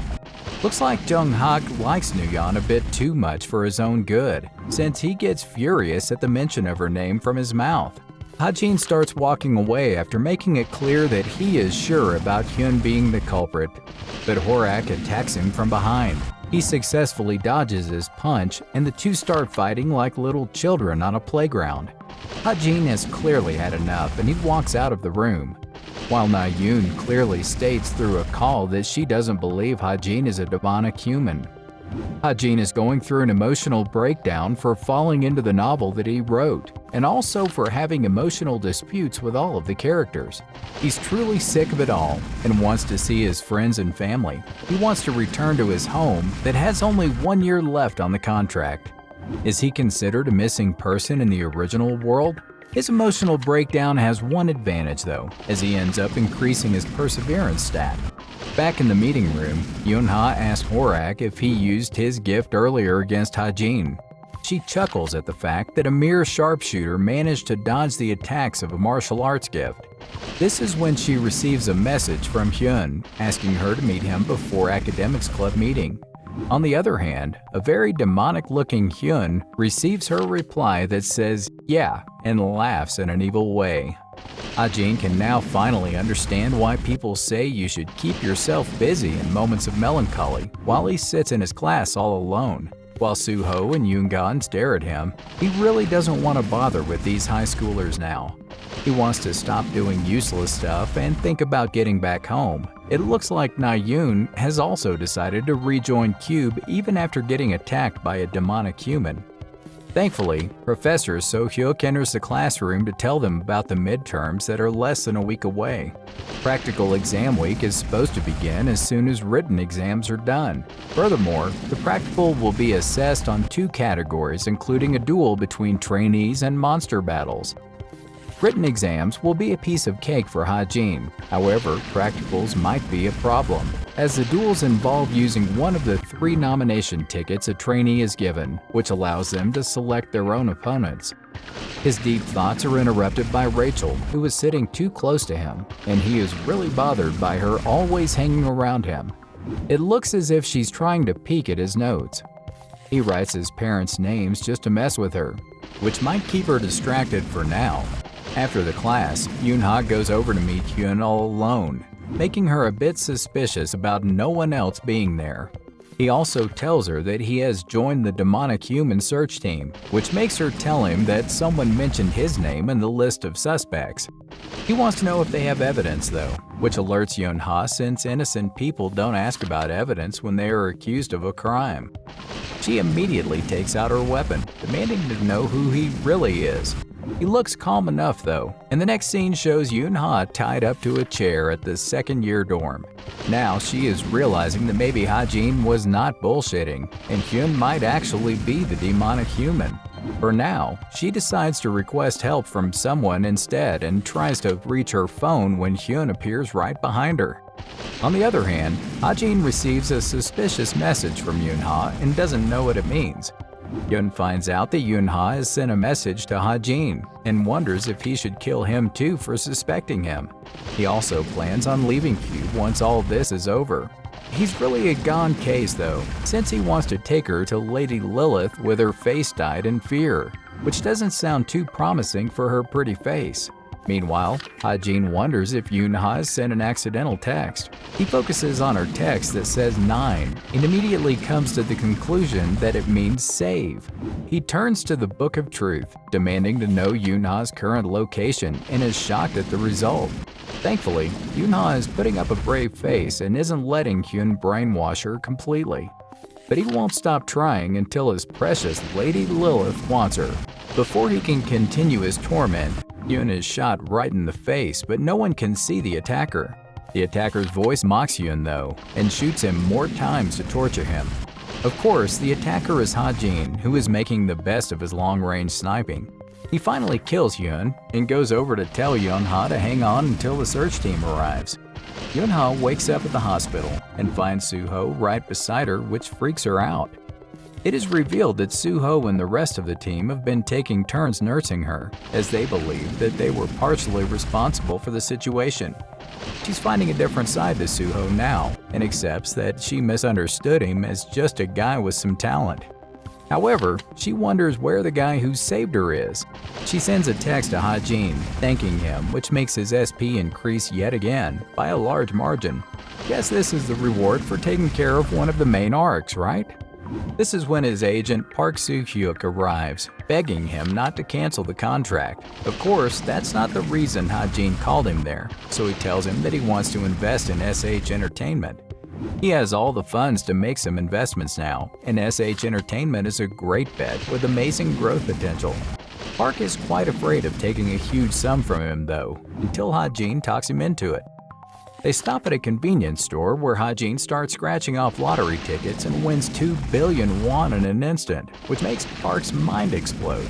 Looks like Jung-hak likes Nuyeon a bit too much for his own good, since he gets furious at the mention of her name from his mouth. Ha-jin starts walking away after making it clear that he is sure about Hyun being the culprit, but Horak attacks him from behind. He successfully dodges his punch, and the two start fighting like little children on a playground. Ha-jin has clearly had enough, and he walks out of the room, while Na-yoon clearly states through a call that she doesn't believe Ha-jin is a demonic human. Ha-jin is going through an emotional breakdown for falling into the novel that he wrote, and also for having emotional disputes with all of the characters. He's truly sick of it all and wants to see his friends and family. He wants to return to his home that has only 1 year left on the contract. Is he considered a missing person in the original world? His emotional breakdown has one advantage though, as he ends up increasing his perseverance stat. Back in the meeting room, Yunha asks Horak if he used his gift earlier against Ha-jin. She chuckles at the fact that a mere sharpshooter managed to dodge the attacks of a martial arts gift. This is when she receives a message from Hyun asking her to meet him before academics club meeting. On the other hand, a very demonic-looking Hyun receives her reply that says "yeah" and laughs in an evil way. Ha-jin can now finally understand why people say you should keep yourself busy in moments of melancholy while he sits in his class all alone. While Suho and Yoongan stare at him, he really doesn't want to bother with these high schoolers now. He wants to stop doing useless stuff and think about getting back home. It looks like Na-yoon has also decided to rejoin Cube even after getting attacked by a demonic human. Thankfully, Professor So-hyuk enters the classroom to tell them about the midterms that are less than a week away. Practical exam week is supposed to begin as soon as written exams are done. Furthermore, the practical will be assessed on 2 categories, including a duel between trainees and monster battles. Written exams will be a piece of cake for Ha-jin. However, practicals might be a problem, as the duels involve using one of the 3 nomination tickets a trainee is given, which allows them to select their own opponents. His deep thoughts are interrupted by Rachel, who is sitting too close to him, and he is really bothered by her always hanging around him. It looks as if she's trying to peek at his notes. He writes his parents' names just to mess with her, which might keep her distracted for now. After the class, Yoonha goes over to meet Hyun all alone, making her a bit suspicious about no one else being there. He also tells her that he has joined the demonic human search team, which makes her tell him that someone mentioned his name in the list of suspects. He wants to know if they have evidence though, which alerts Yoonha since innocent people don't ask about evidence when they are accused of a crime. She immediately takes out her weapon, demanding to know who he really is. He looks calm enough though, and the next scene shows Yoonha tied up to a chair at the second-year dorm. Now she is realizing that maybe Ha-jin was not bullshitting, and Hyun might actually be the demonic human. For now, she decides to request help from someone instead and tries to reach her phone when Hyun appears right behind her. On the other hand, Ha-jin receives a suspicious message from Yoonha and doesn't know what it means. Hyun finds out that Yoonha has sent a message to Ha-jin and wonders if he should kill him too for suspecting him. He also plans on leaving Cube once all this is over. He's really a gone case though, since he wants to take her to Lady Lilith with her face dyed in fear, which doesn't sound too promising for her pretty face. Meanwhile, Ha-jin wonders if Yoon-ha sent an accidental text. He focuses on her text that says 9 and immediately comes to the conclusion that it means save. He turns to the Book of Truth, demanding to know Yoon-ha's current location, and is shocked at the result. Thankfully, Yoon-ha is putting up a brave face and isn't letting Hyun brainwash her completely. But he won't stop trying until his precious Lady Lilith wants her. Before he can continue his torment, Hyun is shot right in the face, but no one can see the attacker. The attacker's voice mocks Hyun though, and shoots him more times to torture him. Of course, the attacker is Ha-jin, who is making the best of his long-range sniping. He finally kills Hyun and goes over to tell Yoon-ha to hang on until the search team arrives. Yoon-ha wakes up at the hospital and finds Soo-ho right beside her, which freaks her out. It is revealed that Soo-ho and the rest of the team have been taking turns nursing her, as they believe that they were partially responsible for the situation. She's finding a different side to Soo-ho now and accepts that she misunderstood him as just a guy with some talent. However, she wonders where the guy who saved her is. She sends a text to Ha-jin thanking him, which makes his SP increase yet again by a large margin. Guess this is the reward for taking care of one of the main arcs, right? This is when his agent Park Soo-hyuk arrives, begging him not to cancel the contract. Of course, that's not the reason Ha-jin called him there, so he tells him that he wants to invest in SH Entertainment. He has all the funds to make some investments now, and SH Entertainment is a great bet with amazing growth potential. Park is quite afraid of taking a huge sum from him though, until Ha-jin talks him into it. They stop at a convenience store where Ha-jin starts scratching off lottery tickets and wins 2 billion won in an instant, which makes Park's mind explode.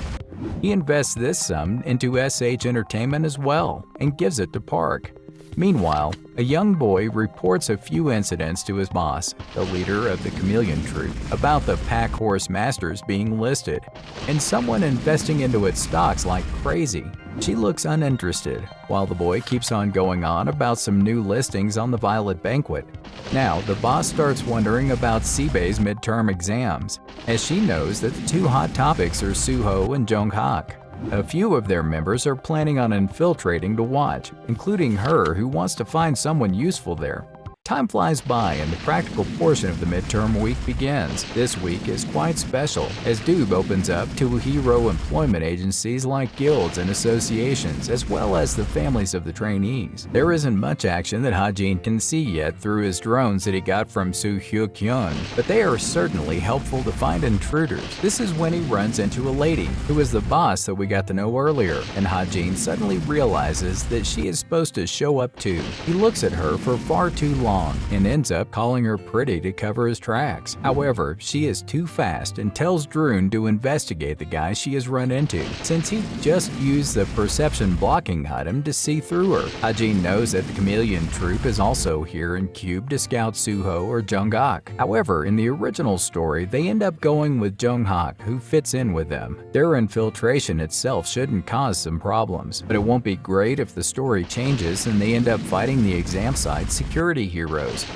He invests this sum into SH Entertainment as well and gives it to Park. Meanwhile, a young boy reports a few incidents to his boss, the leader of the Chameleon Troupe, about the Pack Horse Masters being listed, and someone investing into its stocks like crazy. She looks uninterested, while the boy keeps on going on about some new listings on the Violet Banquet. Now, the boss starts wondering about Sibei's midterm exams, as she knows that the two hot topics are Soo-ho and Jung-hak. A few of their members are planning on infiltrating to watch, including her, who wants to find someone useful there. Time flies by and the practical portion of the midterm week begins. This week is quite special, as Doob opens up to hero employment agencies like guilds and associations, as well as the families of the trainees. There isn't much action that Ha-jin can see yet through his drones that he got from Soo-hyuk-hyun, but they are certainly helpful to find intruders. This is when he runs into a lady, who is the boss that we got to know earlier, and Ha-jin suddenly realizes that she is supposed to show up too. He looks at her for far too long and ends up calling her pretty to cover his tracks. However, she is too fast and tells Droon to investigate the guy she has run into, since he just used the perception blocking item to see through her. Ha-jin knows that the Chameleon Troupe is also here in Cube to scout Soo-ho or Jung-hak. However, in the original story, they end up going with Jung-hak, who fits in with them. Their infiltration itself shouldn't cause some problems, but it won't be great if the story changes and they end up fighting the exam site security heroes.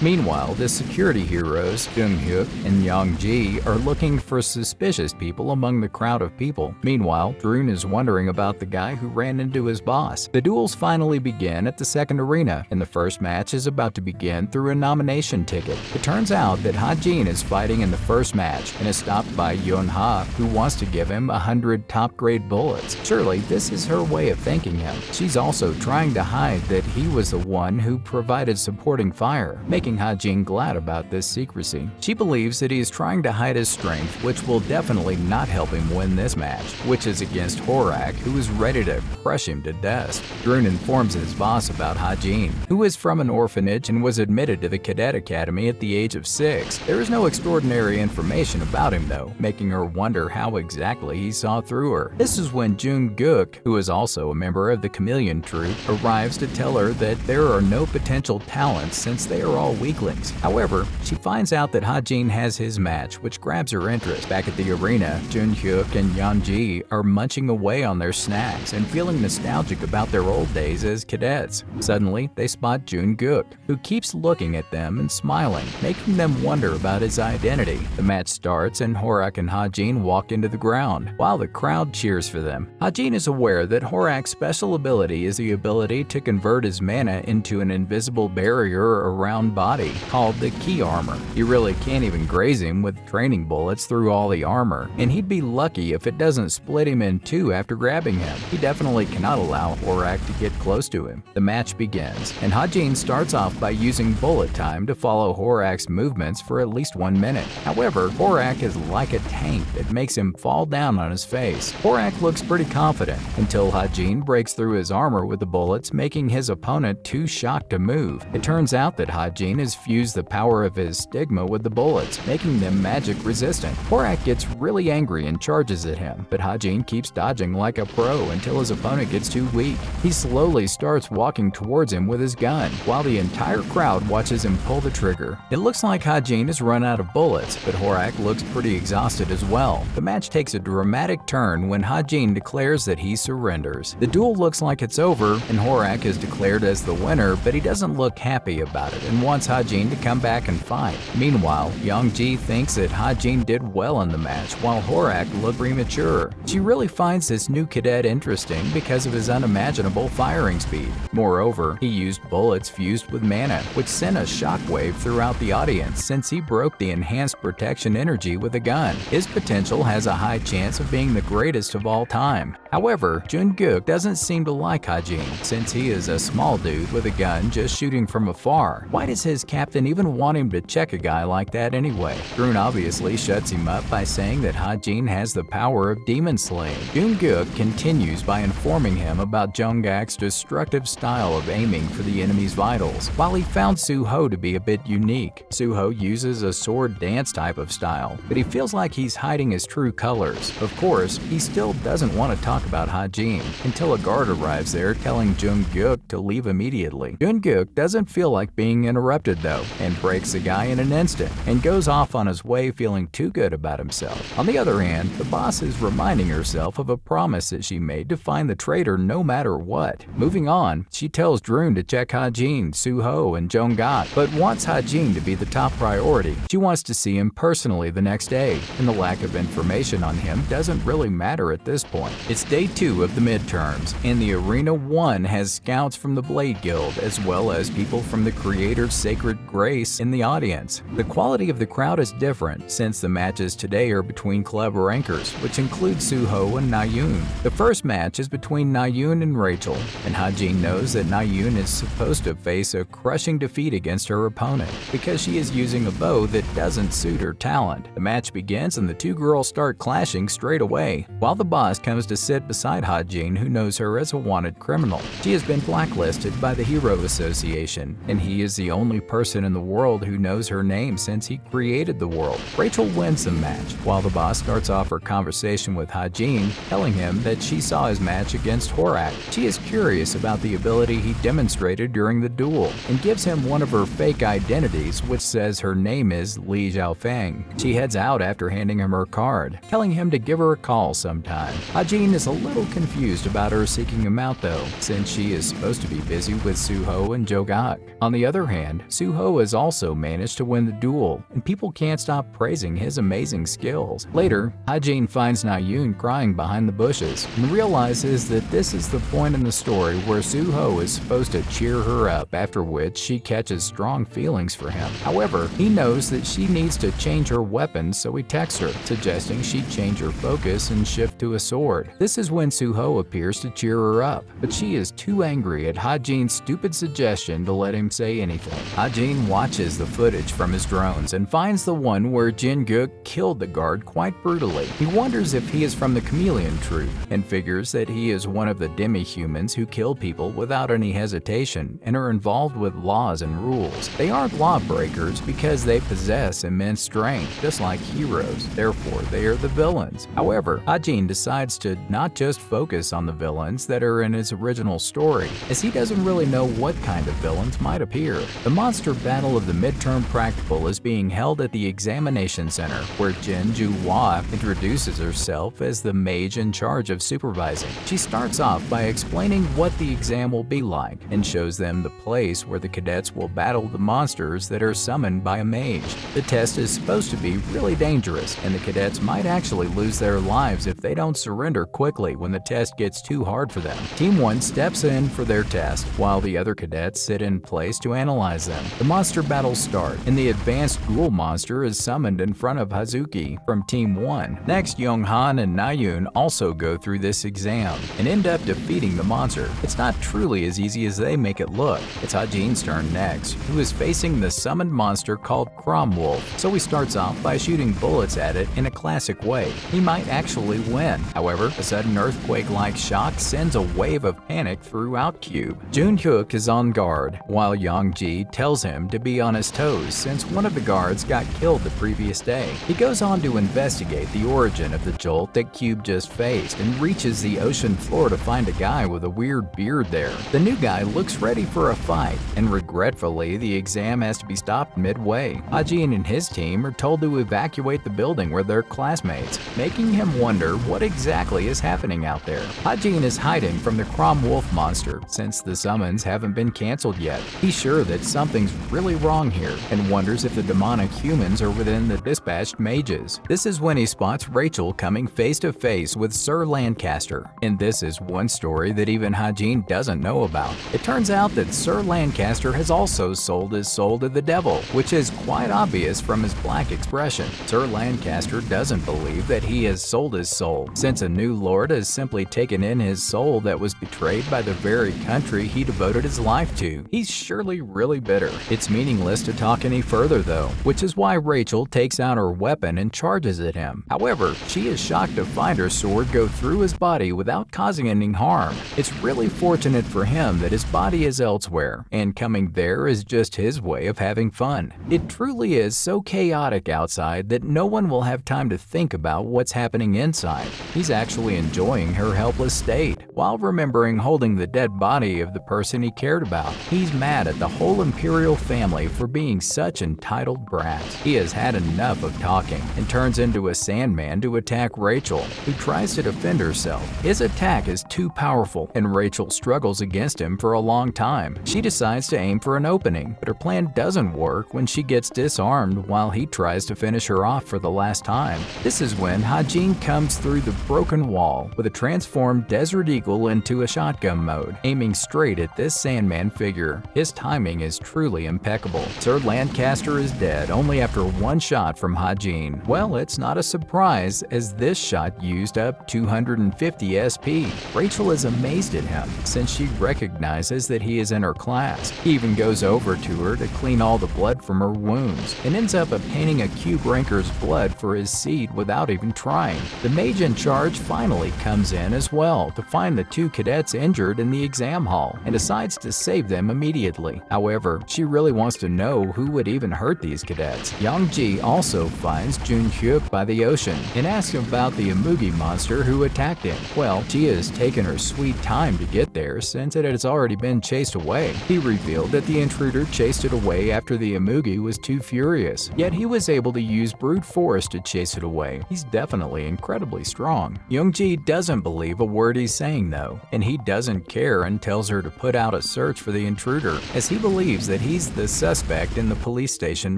Meanwhile, the security heroes, Jung-hyuk and Young-ji, are looking for suspicious people among the crowd of people. Meanwhile, Droon is wondering about the guy who ran into his boss. The duels finally begin at the second arena, and the first match is about to begin through a nomination ticket. It turns out that Ha-jin is fighting in the first match and is stopped by Yoon-ha, who wants to give him 100 top-grade bullets. Surely, this is her way of thanking him. She's also trying to hide that he was the one who provided supporting fire, making Ha-jin glad about this secrecy. She believes that he is trying to hide his strength, which will definitely not help him win this match, which is against Horak, who is ready to crush him to dust. Droon informs his boss about Ha-jin, who is from an orphanage and was admitted to the cadet academy at the age of 6. There is no extraordinary information about him though, making her wonder how exactly he saw through her. This is when Jung-gook, who is also a member of the Chameleon Troupe, arrives to tell her that there are no potential talents since since they are all weaklings. However, she finds out that Ha-jin has his match, which grabs her interest. Back at the arena, Jun-hyuk and Yeon-ji are munching away on their snacks and feeling nostalgic about their old days as cadets. Suddenly, they spot Jun-guk, who keeps looking at them and smiling, making them wonder about his identity. The match starts and Horak and Ha-jin walk into the ground, while the crowd cheers for them. Ha-jin is aware that Horak's special ability is the ability to convert his mana into an invisible barrier around body, called the Ki Armor. You really can't even graze him with training bullets through all the armor, and he'd be lucky if it doesn't split him in two after grabbing him. He definitely cannot allow Horak to get close to him. The match begins, and Ha-jin starts off by using bullet time to follow Horak's movements for at least 1 minute. However, Horak is like a tank that makes him fall down on his face. Horak looks pretty confident until Ha-jin breaks through his armor with the bullets, making his opponent too shocked to move. It turns out that Ha-jin has fused the power of his stigma with the bullets, making them magic resistant. Horak gets really angry and charges at him, but Ha-jin keeps dodging like a pro until his opponent gets too weak. He slowly starts walking towards him with his gun, while the entire crowd watches him pull the trigger. It looks like Ha-jin has run out of bullets, but Horak looks pretty exhausted as well. The match takes a dramatic turn when Ha-jin declares that he surrenders. The duel looks like it's over, and Horak is declared as the winner, but he doesn't look happy about it and wants Ha-jin to come back and fight. Meanwhile, Yeon-ji thinks that Ha-jin did well in the match, while Horak looked premature. She really finds this new cadet interesting because of his unimaginable firing speed. Moreover, he used bullets fused with mana, which sent a shockwave throughout the audience since he broke the enhanced protection energy with a gun. His potential has a high chance of being the greatest of all time. However, Jun-guk doesn't seem to like Ha-jin since he is a small dude with a gun just shooting from afar. Why does his captain even want him to check a guy like that anyway? Grun obviously shuts him up by saying that Ha-jin has the power of demon slaying. Jun-guk continues by informing him about Jung-gak's destructive style of aiming for the enemy's vitals. While he found Suho to be a bit unique, Suho uses a sword dance type of style, but he feels like he's hiding his true colors. Of course, he still doesn't want to talk about Ha-jin until a guard arrives there telling Jun-guk to leave immediately. Jun-guk doesn't feel like being interrupted though, and breaks the guy in an instant, and goes off on his way feeling too good about himself. On the other hand, the boss is reminding herself of a promise that she made to find the traitor no matter what. Moving on, she tells Drun to check Ha-jin, Suho, and Jung-gak, but wants Ha-jin to be the top priority. She wants to see him personally the next day, and the lack of information on him doesn't really matter at this point. It's day 2 of the midterms, and the Arena 1 has scouts from the Blade Guild as well as people from the Creator's Sacred Grace in the audience. The quality of the crowd is different since the matches today are between club rankers, which include Suho and Nayoon. The first match is between Nayoon and Rachel, and Ha-jin knows that Nayoon is supposed to face a crushing defeat against her opponent because she is using a bow that doesn't suit her talent. The match begins and the two girls start clashing straight away, while the boss comes to sit beside Ha-jin, who knows her as a wanted criminal. She has been blacklisted by the Hero Association, and he is the only person in the world who knows her name since he created the world. Rachel wins the match, while the boss starts off her conversation with Ha-jin, telling him that she saw his match against Horak. She is curious about the ability he demonstrated during the duel, and gives him one of her fake identities, which says her name is Li Zhaofeng. She heads out after handing him her card, telling him to give her a call sometime. Ha-jin is a little confused about her seeking him out though, since she is supposed to be busy with Suho and Jogak. On the other hand, Suho has also managed to win the duel, and people can't stop praising his amazing skills. Later, Ha-jin finds Nayoon crying behind the bushes, and realizes that this is the point in the story where Suho is supposed to cheer her up, after which she catches strong feelings for him. However, he knows that she needs to change her weapon, so he texts her, suggesting she change her focus and shift to a sword. This is when Suho appears to cheer her up, but she is too angry at Ha-jin's stupid suggestion to let him say anything. Ha-jin watches the footage from his drones and finds the one where Jin-guk killed the guard quite brutally. He wonders if he is from the Chameleon Troop, and figures that he is one of the demi-humans who kill people without any hesitation and are involved with laws and rules. They aren't lawbreakers because they possess immense strength, just like heroes, therefore they are the villains. However, Ha-jin decides to not just focus on the villains that are in his original story, as he doesn't really know what kind of villains might appear. year. The monster battle of the midterm practical is being held at the examination center, where Jin Ju-hwa introduces herself as the mage in charge of supervising. She starts off by explaining what the exam will be like and shows them the place where the cadets will battle the monsters that are summoned by a mage. The test is supposed to be really dangerous, and the cadets might actually lose their lives if they don't surrender quickly when the test gets too hard for them. Team 1 steps in for their test, while the other cadets sit in place to analyze them. The monster battles start, and the advanced duel monster is summoned in front of Hazuki from Team 1. Next, Young-han and Na-yoon also go through this exam and end up defeating the monster. It's not truly as easy as they make it look. It's Ha-jin's turn next, who is facing the summoned monster called Cromwolf, so he starts off by shooting bullets at it in a classic way. He might actually win. However, a sudden earthquake-like shock sends a wave of panic throughout Cube. Jun-hyuk is on guard, while Young-ji tells him to be on his toes since one of the guards got killed the previous day. He goes on to investigate the origin of the jolt that Cube just faced and reaches the ocean floor to find a guy with a weird beard there. The new guy looks ready for a fight, and regretfully, the exam has to be stopped midway. Ha-jin and his team are told to evacuate the building where they're classmates, making him wonder what exactly is happening out there. Ha-jin is hiding from the Cromwolf monster since the summons haven't been canceled yet. He's sure that something's really wrong here and wonders if the demonic humans are within the dispatched mages. This is when he spots Rachel coming face to face with Sir Lancaster, and this is one story that even Ha-jin doesn't know about. It turns out that Sir Lancaster has also sold his soul to the devil, which is quite obvious from his black expression. Sir Lancaster doesn't believe that he has sold his soul, since a new lord has simply taken in his soul that was betrayed by the very country he devoted his life to. He's surely really bitter. It's meaningless to talk any further though, which is why Rachel takes out her weapon and charges at him. However, she is shocked to find her sword go through his body without causing any harm. It's really fortunate for him that his body is elsewhere, and coming there is just his way of having fun. It truly is so chaotic outside that no one will have time to think about what's happening inside. He's actually enjoying her helpless state, while remembering holding the dead body of the person he cared about. He's mad at the whole Imperial family for being such entitled brats. He has had enough of talking and turns into a Sandman to attack Rachel, who tries to defend herself. His attack is too powerful, and Rachel struggles against him for a long time. She decides to aim for an opening, but her plan doesn't work when she gets disarmed while he tries to finish her off for the last time. This is when Ha-jin comes through the broken wall with a transformed Desert Eagle into a shotgun mode, aiming straight at this Sandman figure. His timing is truly impeccable. Sir Lancaster is dead only after one shot from Ha-jin. Well, it's not a surprise, as this shot used up 250 SP. Rachel is amazed at him, since she recognizes that he is in her class. He even goes over to her to clean all the blood from her wounds, and ends up obtaining a cube ranker's blood for his seed without even trying. The mage in charge finally comes in as well to find the two cadets injured in the exam hall, and decides to save them immediately. However, she really wants to know who would even hurt these cadets. Young-ji also finds Jun-hyuk by the ocean and asks him about the Amugi monster who attacked him. Well, she has taken her sweet time to get there since it has already been chased away. He revealed that the intruder chased it away after the Amugi was too furious, yet he was able to use brute force to chase it away. He's definitely incredibly strong. Young-ji doesn't believe a word he's saying though, and he doesn't care and tells her to put out a search for the intruder, as he believes that he's the suspect in the police station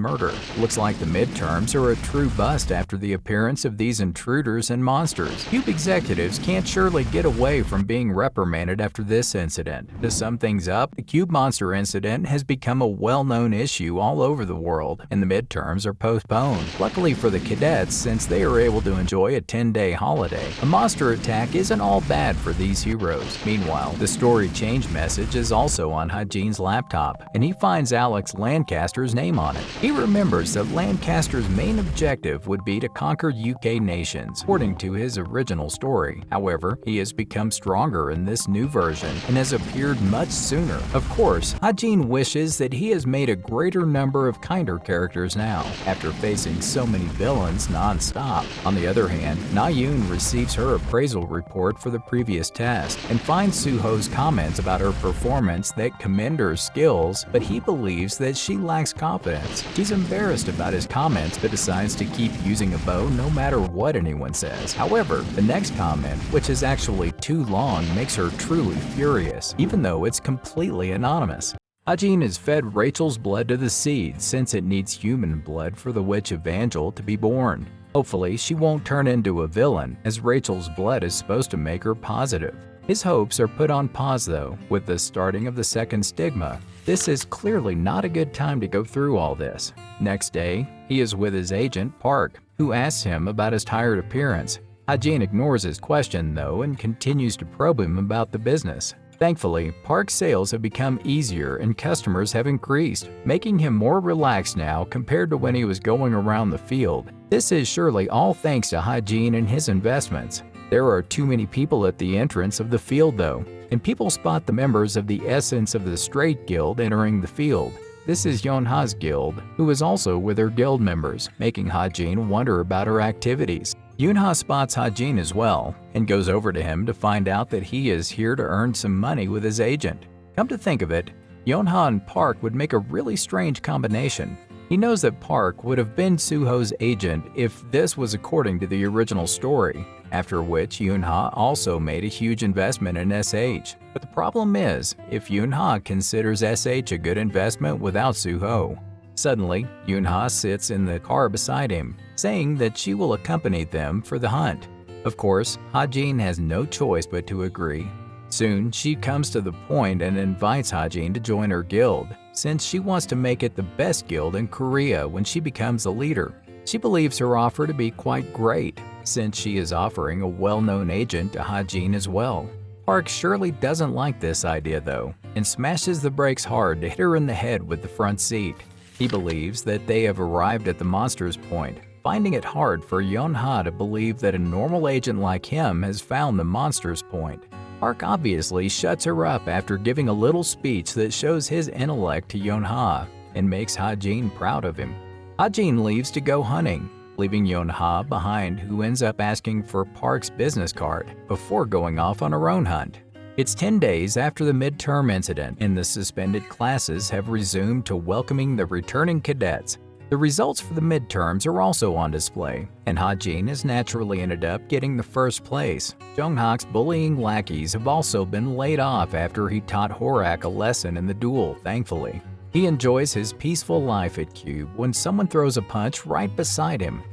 murder. Looks like the midterms are a true bust after the appearance of these intruders and monsters. Cube executives can't surely get away from being reprimanded after this incident. To sum things up, the Cube monster incident has become a well-known issue all over the world, and the midterms are postponed. Luckily for the cadets, since they are able to enjoy a 10-day holiday, a monster attack isn't all bad for these heroes. Meanwhile, the story change message is also on Ha-jin's laptop, and he finds Alex Lancaster's name on it. He remembers that Lancaster's main objective would be to conquer UK nations, according to his original story. However, he has become stronger in this new version and has appeared much sooner. Of course, Ha-jin wishes that he has made a greater number of kinder characters now, after facing so many villains non-stop. On the other hand, Na-yoon receives her appraisal report for the previous test and finds Suho's comments about her performance that commend her skill sales, but he believes that she lacks confidence. She's embarrassed about his comments but decides to keep using a bow no matter what anyone says. However, the next comment, which is actually too long, makes her truly furious, even though it's completely anonymous. Hajin has fed Rachel's blood to the seed since it needs human blood for the witch Evangel to be born. Hopefully, she won't turn into a villain, as Rachel's blood is supposed to make her positive. His hopes are put on pause though, with the starting of the second stigma. This is clearly not a good time to go through all this. Next day, he is with his agent, Park, who asks him about his tired appearance. Hajin ignores his question though and continues to probe him about the business. Thankfully, Park's sales have become easier and customers have increased, making him more relaxed now compared to when he was going around the field. This is surely all thanks to Hajin and his investments. There are too many people at the entrance of the field though, and people spot the members of the Essence of the Straight Guild entering the field. This is Yonha's guild, who is also with her guild members, making Hajin wonder about her activities. Yunha spots Hajin as well, and goes over to him to find out that he is here to earn some money with his agent. Come to think of it, Yonha and Park would make a really strange combination. He knows that Park would have been Suho's agent if this was according to the original story, after which Yunha also made a huge investment in SH. But the problem is, if Yunha considers SH a good investment without Suho. Suddenly, Yunha sits in the car beside him, saying that she will accompany them for the hunt. Of course, Hajin has no choice but to agree. Soon, she comes to the point and invites Hajin to join her guild, since she wants to make it the best guild in Korea when she becomes the leader. She believes her offer to be quite great, since she is offering a well-known agent to Hajin as well. Park surely doesn't like this idea though, and smashes the brakes hard to hit her in the head with the front seat. He believes that they have arrived at the monster's point, finding it hard for Yonha to believe that a normal agent like him has found the monster's point. Park obviously shuts her up after giving a little speech that shows his intellect to Yonha and makes Hajin proud of him. Hajin leaves to go hunting, leaving Yonha behind, who ends up asking for Park's business card before going off on her own hunt. It's 10 days after the midterm incident, and the suspended classes have resumed to welcoming the returning cadets. The results for the midterms are also on display, and Hajin has naturally ended up getting the first place. Jonghock's bullying lackeys have also been laid off after he taught Horak a lesson in the duel, thankfully. He enjoys his peaceful life at Cube when someone throws a punch right beside him.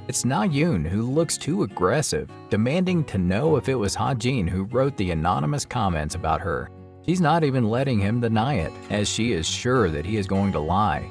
It's Na-Yoon who looks too aggressive, demanding to know if it was Hajin who wrote the anonymous comments about her. She's not even letting him deny it, as she is sure that he is going to lie.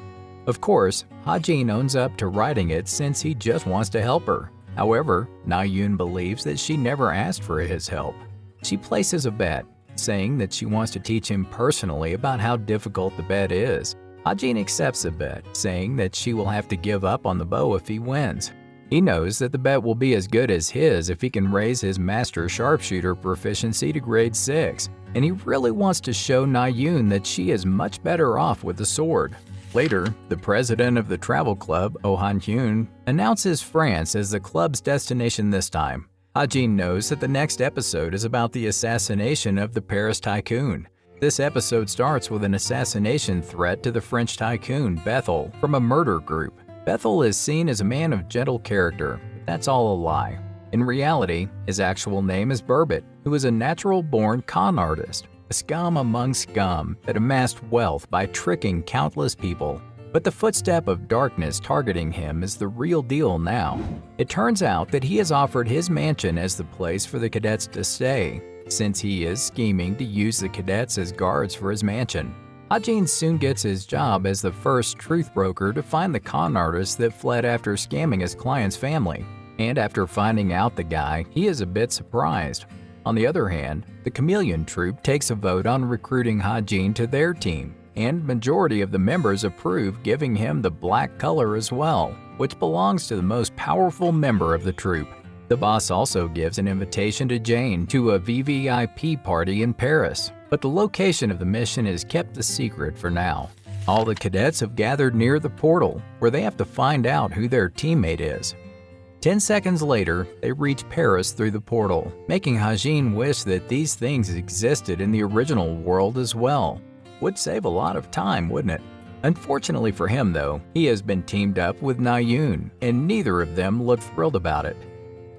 Of course, Hajin owns up to writing it since he just wants to help her. However, Na-Yoon believes that she never asked for his help. She places a bet, saying that she wants to teach him personally about how difficult the bet is. Hajin accepts the bet, saying that she will have to give up on the bow if he wins. He knows that the bet will be as good as his if he can raise his master sharpshooter proficiency to grade 6, and he really wants to show Na-Yoon that she is much better off with the sword. Later, the president of the travel club, Oh Han-hyun, announces France as the club's destination this time. Hajin knows that the next episode is about the assassination of the Paris tycoon. This episode starts with an assassination threat to the French tycoon, Bethel, from a murder group. Bethel is seen as a man of gentle character, but that's all a lie. In reality, his actual name is Burbot, who is a natural-born con artist, a scum among scum that amassed wealth by tricking countless people. But the footstep of darkness targeting him is the real deal now. It turns out that he has offered his mansion as the place for the cadets to stay, since he is scheming to use the cadets as guards for his mansion. Hajin soon gets his job as the first truth broker to find the con artist that fled after scamming his client's family. And after finding out the guy, he is a bit surprised. On the other hand, the Chameleon Troupe takes a vote on recruiting Hajin to their team, and majority of the members approve giving him the black color as well, which belongs to the most powerful member of the troupe. The boss also gives an invitation to Jane to a VVIP party in Paris, but the location of the mission is kept a secret for now. All the cadets have gathered near the portal, where they have to find out who their teammate is. 10 seconds later, they reach Paris through the portal, making Hajin wish that these things existed in the original world as well. Would save a lot of time, wouldn't it? Unfortunately for him, though, he has been teamed up with Na-yoon, and neither of them look thrilled about it.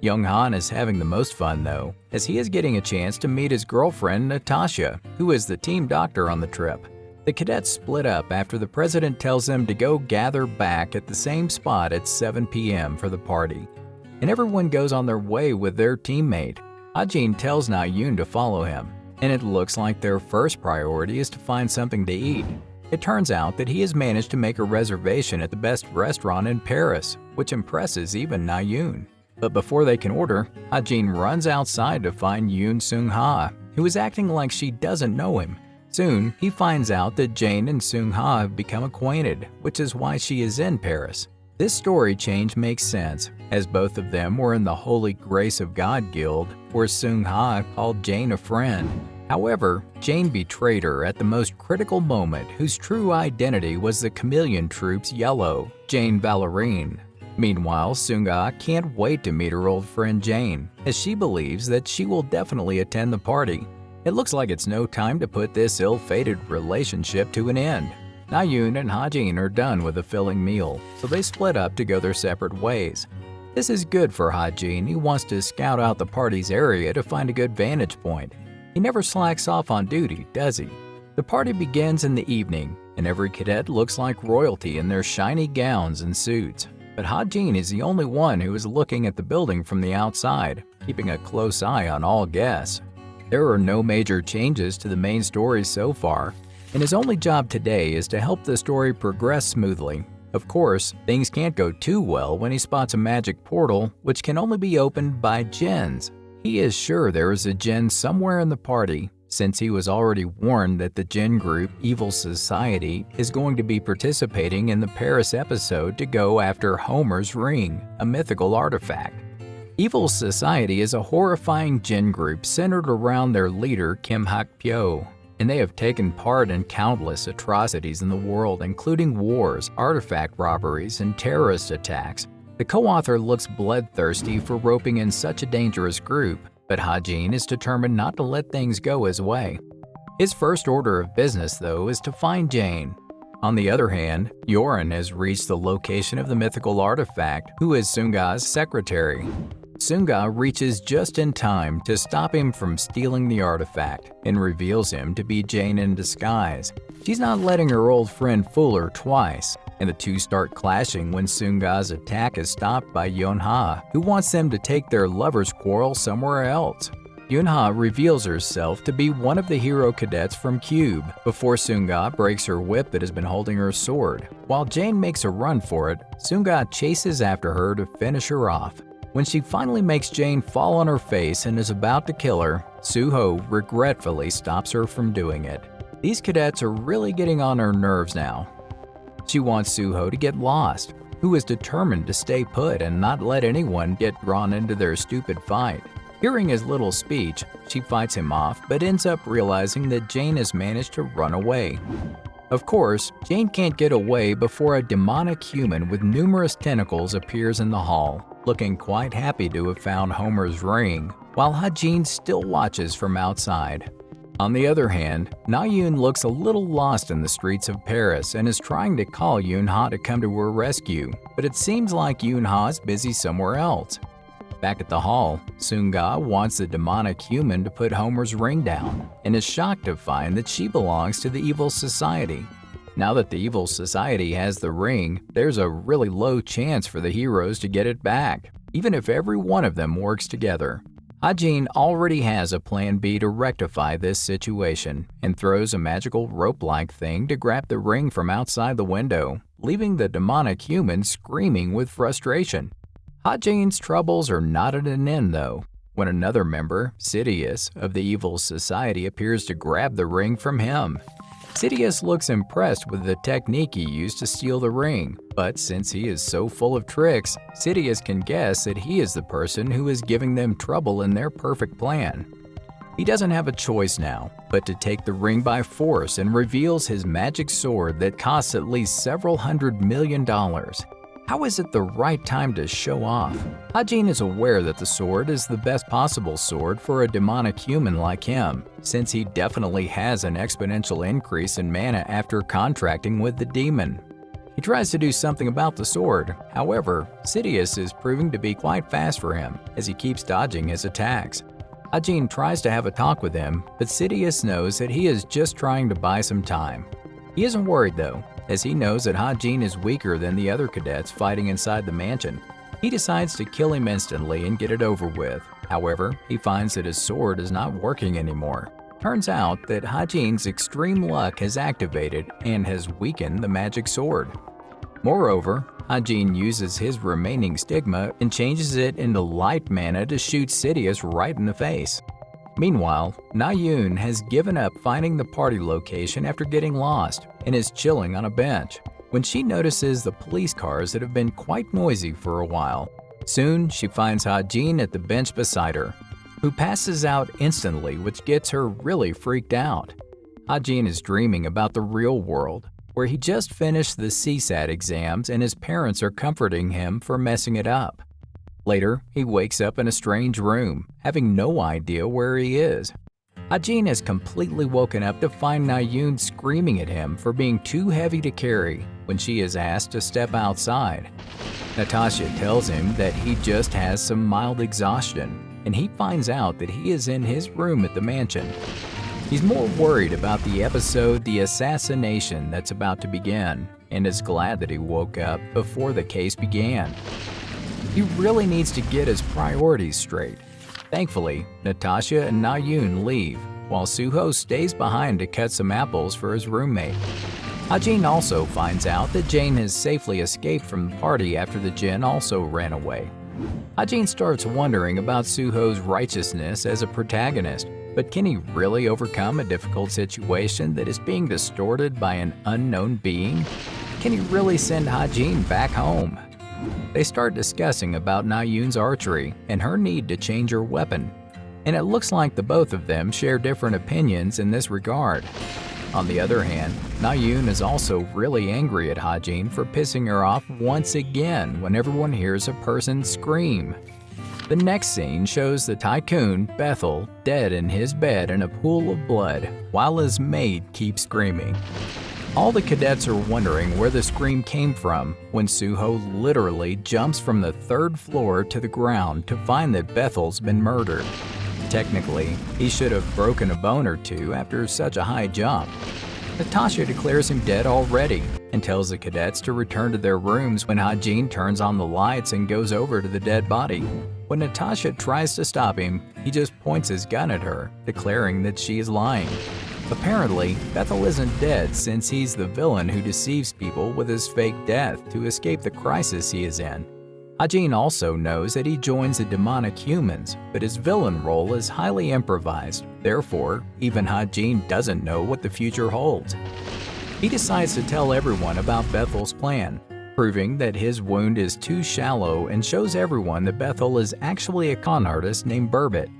Young-han is having the most fun, though, as he is getting a chance to meet his girlfriend Natasha, who is the team doctor on the trip. The cadets split up after the president tells them to go gather back at the same spot at 7 p.m. for the party, and everyone goes on their way with their teammate. Ha-jin tells Na-yoon to follow him, and it looks like their first priority is to find something to eat. It turns out that he has managed to make a reservation at the best restaurant in Paris, which impresses even Na-yoon. But before they can order, Ha-jin runs outside to find Yoon Seung-ha, who is acting like she doesn't know him. Soon, he finds out that Jane and Seung-ha have become acquainted, which is why she is in Paris. This story change makes sense, as both of them were in the Holy Grace of God Guild, where Seung-ha called Jane a friend. However, Jane betrayed her at the most critical moment, whose true identity was the Chameleon Troupe's Yellow, Jane Ballerine. Meanwhile, Seung-ha can't wait to meet her old friend Jane, as she believes that she will definitely attend the party. It looks like it's no time to put this ill-fated relationship to an end. Na-yoon and Ha-jin are done with a filling meal, so they split up to go their separate ways. This is good for Ha-jin, who wants to scout out the party's area to find a good vantage point. He never slacks off on duty, does he? The party begins in the evening, and every cadet looks like royalty in their shiny gowns and suits. But Ha-jin is the only one who is looking at the building from the outside, keeping a close eye on all guests. There are no major changes to the main story so far, and his only job today is to help the story progress smoothly. Of course, things can't go too well when he spots a magic portal which can only be opened by djinns. He is sure there is a djinn somewhere in the party, since he was already warned that the djinn group Evil Society is going to be participating in the Paris episode to go after Homer's ring, a mythical artifact. Evil Society is a horrifying djinn group centered around their leader Kim Hak-pyo, and they have taken part in countless atrocities in the world, including wars, artifact robberies, and terrorist attacks. The co-author looks bloodthirsty for roping in such a dangerous group, but Ha-jin is determined not to let things go his way. His first order of business, though, is to find Jane. On the other hand, Yoren has reached the location of the mythical artifact, who is Seung-ga's secretary. Seung-ga reaches just in time to stop him from stealing the artifact and reveals him to be Jane in disguise. She's not letting her old friend fool her twice, and the two start clashing when Seung-ga's attack is stopped by Yeon-ha, who wants them to take their lovers' quarrel somewhere else. Yeon-ha reveals herself to be one of the hero cadets from Cube before Seung-ga breaks her whip that has been holding her sword. While Jane makes a run for it, Seung-ga chases after her to finish her off. When she finally makes Jane fall on her face and is about to kill her, Soo-ho regretfully stops her from doing it. These cadets are really getting on her nerves now. She wants Soo-ho to get lost, who is determined to stay put and not let anyone get drawn into their stupid fight. Hearing his little speech, she fights him off but ends up realizing that Jane has managed to run away. Of course, Jane can't get away before a demonic human with numerous tentacles appears in the hall, looking quite happy to have found Homer's ring, while Ha-jin still watches from outside. On the other hand, Na-yoon looks a little lost in the streets of Paris and is trying to call Yoon-ha to come to her rescue, but it seems like Yoon-ha is busy somewhere else. Back at the hall, Seung-ga wants the demonic human to put Homer's ring down and is shocked to find that she belongs to the Evil Society. Now that the Evil Society has the ring, there's a really low chance for the heroes to get it back, even if every one of them works together. Ha-jin already has a plan B to rectify this situation and throws a magical rope-like thing to grab the ring from outside the window, leaving the demonic human screaming with frustration. Ha-jin's troubles are not at an end, though, when another member, Sidious, of the Evil Society appears to grab the ring from him. Sidious looks impressed with the technique he used to steal the ring, but since he is so full of tricks, Sidious can guess that he is the person who is giving them trouble in their perfect plan. He doesn't have a choice now, but to take the ring by force and reveals his magic sword that costs at least several $100 million. How is it the right time to show off? Ha-Jin is aware that the sword is the best possible sword for a demonic human like him, since he definitely has an exponential increase in mana after contracting with the demon. He tries to do something about the sword, however, Sidious is proving to be quite fast for him as he keeps dodging his attacks. Ha-Jin tries to have a talk with him, but Sidious knows that he is just trying to buy some time. He isn't worried though, as he knows that Ha-Jin is weaker than the other cadets fighting inside the mansion. He decides to kill him instantly and get it over with. However, he finds that his sword is not working anymore. Turns out that Ha-Jin's extreme luck has activated and has weakened the magic sword. Moreover, Ha-Jin uses his remaining stigma and changes it into light mana to shoot Sidious right in the face. Meanwhile, Na-Yoon has given up finding the party location after getting lost and is chilling on a bench when she notices the police cars that have been quite noisy for a while. Soon, she finds Ha-Jin at the bench beside her, who passes out instantly, which gets her really freaked out. Ha-Jin is dreaming about the real world, where he just finished the CSAT exams and his parents are comforting him for messing it up. Later, he wakes up in a strange room, having no idea where he is. Ha-Jin has completely woken up to find Na-Yoon screaming at him for being too heavy to carry when she is asked to step outside. Natasha tells him that he just has some mild exhaustion, and he finds out that he is in his room at the mansion. He's more worried about the episode The Assassination that's about to begin, and is glad that he woke up before the case began. He really needs to get his priorities straight. Thankfully, Natasha and Na-Yoon leave, while Suho stays behind to cut some apples for his roommate. Ha-Jin also finds out that Jane has safely escaped from the party after the Jin also ran away. Ha-Jin starts wondering about Suho's righteousness as a protagonist, but can he really overcome a difficult situation that is being distorted by an unknown being? Can he really send Ha-Jin back home? They start discussing about Na-Yoon's archery and her need to change her weapon, and it looks like the both of them share different opinions in this regard. On the other hand, Na-Yoon is also really angry at Ha-Jin for pissing her off once again when everyone hears a person scream. The next scene shows the tycoon, Bethel, dead in his bed in a pool of blood, while his maid keeps screaming. All the cadets are wondering where the scream came from when Suho literally jumps from the 3rd floor to the ground to find that Bethel's been murdered. Technically, he should have broken a bone or two after such a high jump. Natasha declares him dead already and tells the cadets to return to their rooms when Ha-Jin turns on the lights and goes over to the dead body. When Natasha tries to stop him, he just points his gun at her, declaring that she is lying. Apparently, Bethel isn't dead since he's the villain who deceives people with his fake death to escape the crisis he is in. Ha-Jin also knows that he joins the demonic humans, but his villain role is highly improvised. Therefore, even Ha-Jin doesn't know what the future holds. He decides to tell everyone about Bethel's plan, proving that his wound is too shallow and shows everyone that Bethel is actually a con artist named Burbot.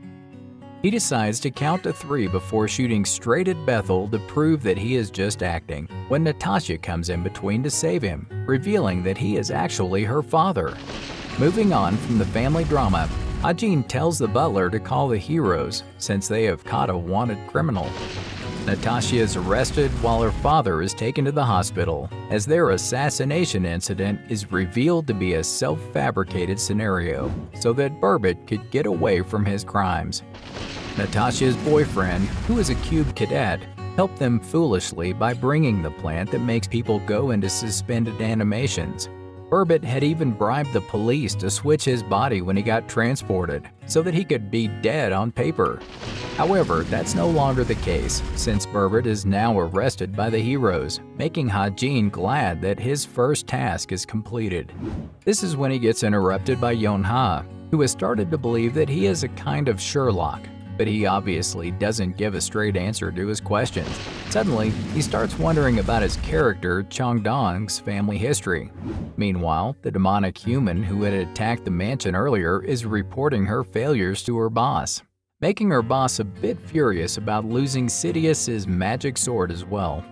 He decides to count to 3 before shooting straight at Bethel to prove that he is just acting, when Natasha comes in between to save him, revealing that he is actually her father. Moving on from the family drama, Ha-Jin tells the butler to call the heroes since they have caught a wanted criminal. Natasha is arrested while her father is taken to the hospital, as their assassination incident is revealed to be a self-fabricated scenario so that Burbot could get away from his crimes. Natasha's boyfriend, who is a cube cadet, helped them foolishly by bringing the plant that makes people go into suspended animations. Burbot had even bribed the police to switch his body when he got transported, so that he could be dead on paper. However, that's no longer the case, since Burbot is now arrested by the heroes, making Ha-Jin glad that his first task is completed. This is when he gets interrupted by Yeon-ha, who has started to believe that he is a kind of Sherlock, but he obviously doesn't give a straight answer to his questions. Suddenly, he starts wondering about his character Chundong's family history. Meanwhile, the demonic human who had attacked the mansion earlier is reporting her failures to her boss, making her boss a bit furious about losing Sidious's magic sword as well.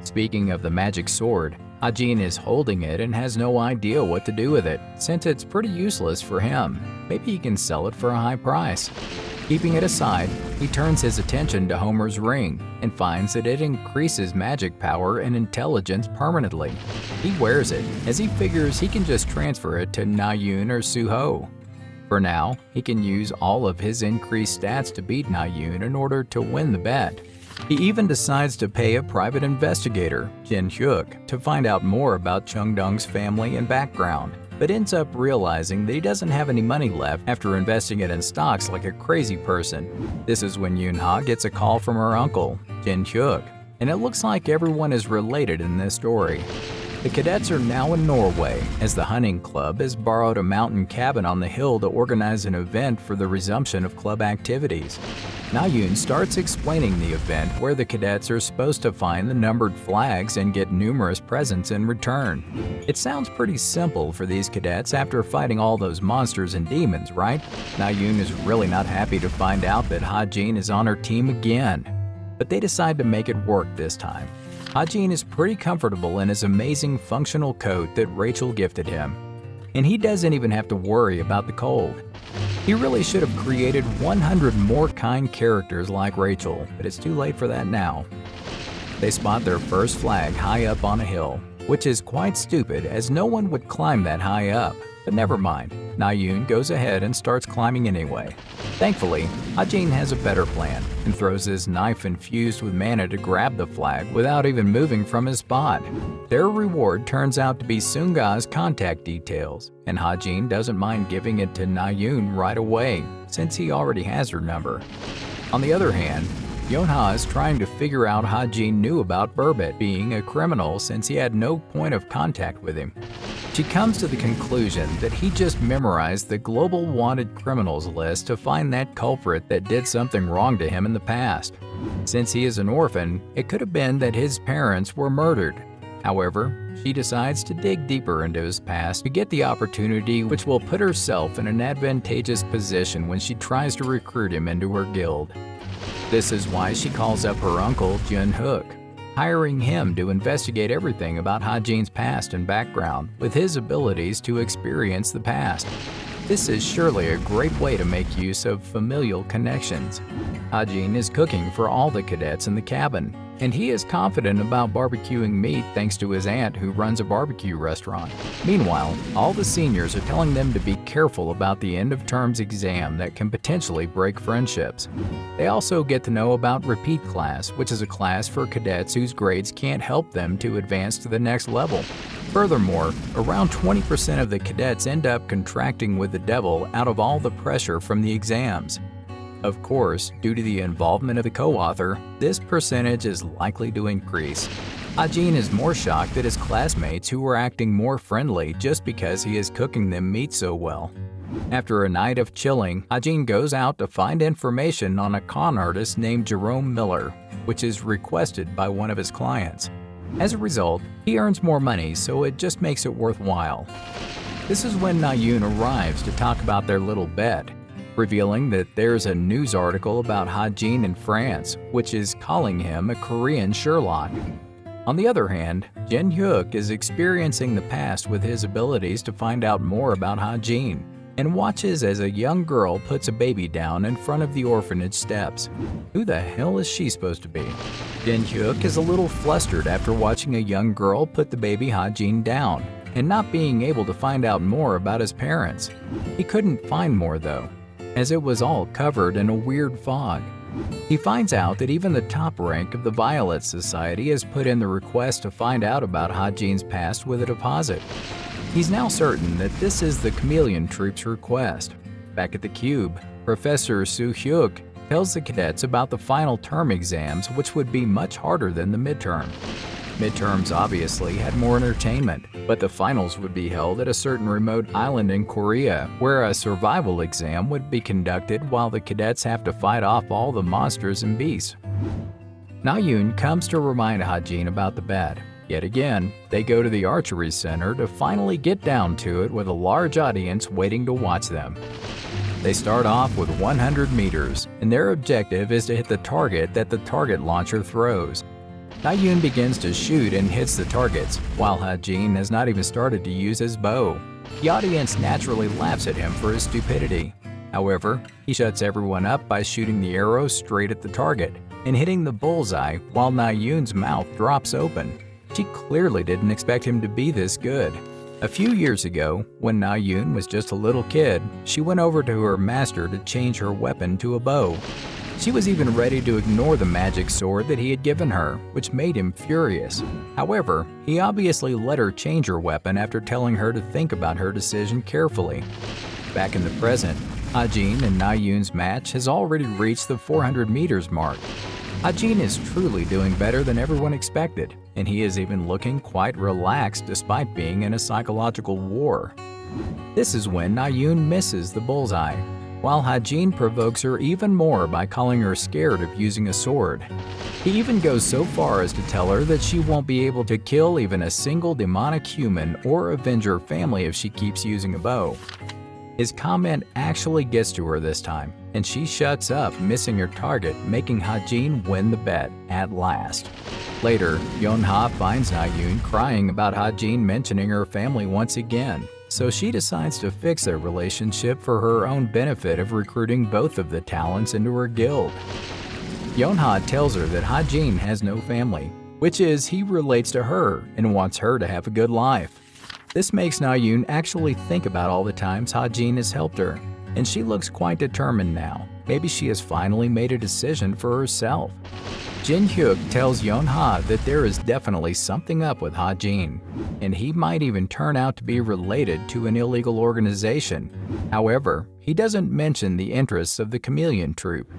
Speaking of the magic sword, Ha-jin is holding it and has no idea what to do with it, since it's pretty useless for him. Maybe he can sell it for a high price. Keeping it aside, he turns his attention to Homer's ring and finds that it increases magic power and intelligence permanently. He wears it, as he figures he can just transfer it to Na-yoon or Suho. For now, he can use all of his increased stats to beat Na-yoon in order to win the bet. He even decides to pay a private investigator, Jin Hyuk, to find out more about Chundong's family and background, but ends up realizing that he doesn't have any money left after investing it in stocks like a crazy person. This is when Yoon-ha gets a call from her uncle, Jin Hyuk, and it looks like everyone is related in this story. The cadets are now in Norway, as the hunting club has borrowed a mountain cabin on the hill to organize an event for the resumption of club activities. Na-yoon starts explaining the event, where the cadets are supposed to find the numbered flags and get numerous presents in return. It sounds pretty simple for these cadets after fighting all those monsters and demons, right? Na-yoon is really not happy to find out that Ha-jin is on her team again, but they decide to make it work this time. Ha-jin is pretty comfortable in his amazing functional coat that Rachel gifted him, and he doesn't even have to worry about the cold. He really should have created 100 more kind characters like Rachel, but it's too late for that now. They spot their first flag high up on a hill, which is quite stupid as no one would climb that high up. But never mind, Na-yoon goes ahead and starts climbing anyway. Thankfully, Ha-jin has a better plan and throws his knife infused with mana to grab the flag without even moving from his spot. Their reward turns out to be Sunga's contact details, and Ha-jin doesn't mind giving it to Na-yoon right away, since he already has her number. On the other hand, Yoon-ha is trying to figure out how Ha-jin knew about Burbot being a criminal since he had no point of contact with him. She comes to the conclusion that he just memorized the global wanted criminals list to find that culprit that did something wrong to him in the past. Since he is an orphan, it could have been that his parents were murdered. However, she decides to dig deeper into his past to get the opportunity, which will put herself in an advantageous position when she tries to recruit him into her guild. This is why she calls up her uncle Jin Hyuk, hiring him to investigate everything about Ha-jin's past and background with his abilities to experience the past. This is surely a great way to make use of familial connections. Ha-jin is cooking for all the cadets in the cabin, and he is confident about barbecuing meat thanks to his aunt who runs a barbecue restaurant. Meanwhile, all the seniors are telling them to be careful about the end-of-terms exam that can potentially break friendships. They also get to know about Repeat Class, which is a class for cadets whose grades can't help them to advance to the next level. Furthermore, around 20% of the cadets end up contracting with the devil out of all the pressure from the exams. Of course, due to the involvement of the co-author, this percentage is likely to increase. Ha-jin is more shocked at his classmates who are acting more friendly just because he is cooking them meat so well. After a night of chilling, Ha-jin goes out to find information on a con artist named Jerome Miller, which is requested by one of his clients. As a result, he earns more money, so it just makes it worthwhile. This is when Na-yoon arrives to talk about their little bet, revealing that there's a news article about Ha-jin in France, which is calling him a Korean Sherlock. On the other hand, Jin Hyuk is experiencing the past with his abilities to find out more about Ha-jin, and watches as a young girl puts a baby down in front of the orphanage steps. Who the hell is she supposed to be? Jin Hyuk is a little flustered after watching a young girl put the baby Ha-jin down, and not being able to find out more about his parents. He couldn't find more though, as it was all covered in a weird fog. He finds out that even the top rank of the Violet Society has put in the request to find out about Ha-jin's past with a deposit. He's now certain that this is the Chameleon Troop's request. Back at the Cube, Professor Soo-hyuk tells the cadets about the final term exams, which would be much harder than the midterm. Midterms obviously had more entertainment, but the finals would be held at a certain remote island in Korea, where a survival exam would be conducted while the cadets have to fight off all the monsters and beasts. Na-yoon comes to remind Ha-jin about the bet. Yet again, they go to the archery center to finally get down to it with a large audience waiting to watch them. They start off with 100 meters, and their objective is to hit the target that the target launcher throws. Na-yoon begins to shoot and hits the targets, while Ha-jin has not even started to use his bow. The audience naturally laughs at him for his stupidity. However, he shuts everyone up by shooting the arrow straight at the target and hitting the bullseye while Na-yoon's mouth drops open. She clearly didn't expect him to be this good. A few years ago, when Na-yoon was just a little kid, she went over to her master to change her weapon to a bow. She was even ready to ignore the magic sword that he had given her, which made him furious. However, he obviously let her change her weapon after telling her to think about her decision carefully. Back in the present, Ha-jin and Na-yoon's match has already reached the 400 meters mark. Ha-jin is truly doing better than everyone expected, and he is even looking quite relaxed despite being in a psychological war. This is when Na-yoon misses the bullseye, while Ha-jin provokes her even more by calling her scared of using a sword. He even goes so far as to tell her that she won't be able to kill even a single demonic human or avenge her family if she keeps using a bow. His comment actually gets to her this time, and she shuts up, missing her target, making Ha-jin win the bet at last. Later, Yeon-ha finds Na-yoon crying about Ha-jin mentioning her family once again, so she decides to fix their relationship for her own benefit of recruiting both of the talents into her guild. Yeon-ha tells her that Ha-jin has no family, which is he relates to her and wants her to have a good life. This makes Na-yoon actually think about all the times Ha-jin has helped her, and she looks quite determined now. Maybe she has finally made a decision for herself. Jin-hyuk tells Yeon-ha that there is definitely something up with Ha-jin, and he might even turn out to be related to an illegal organization. However, he doesn't mention the interests of the Chameleon Troupe.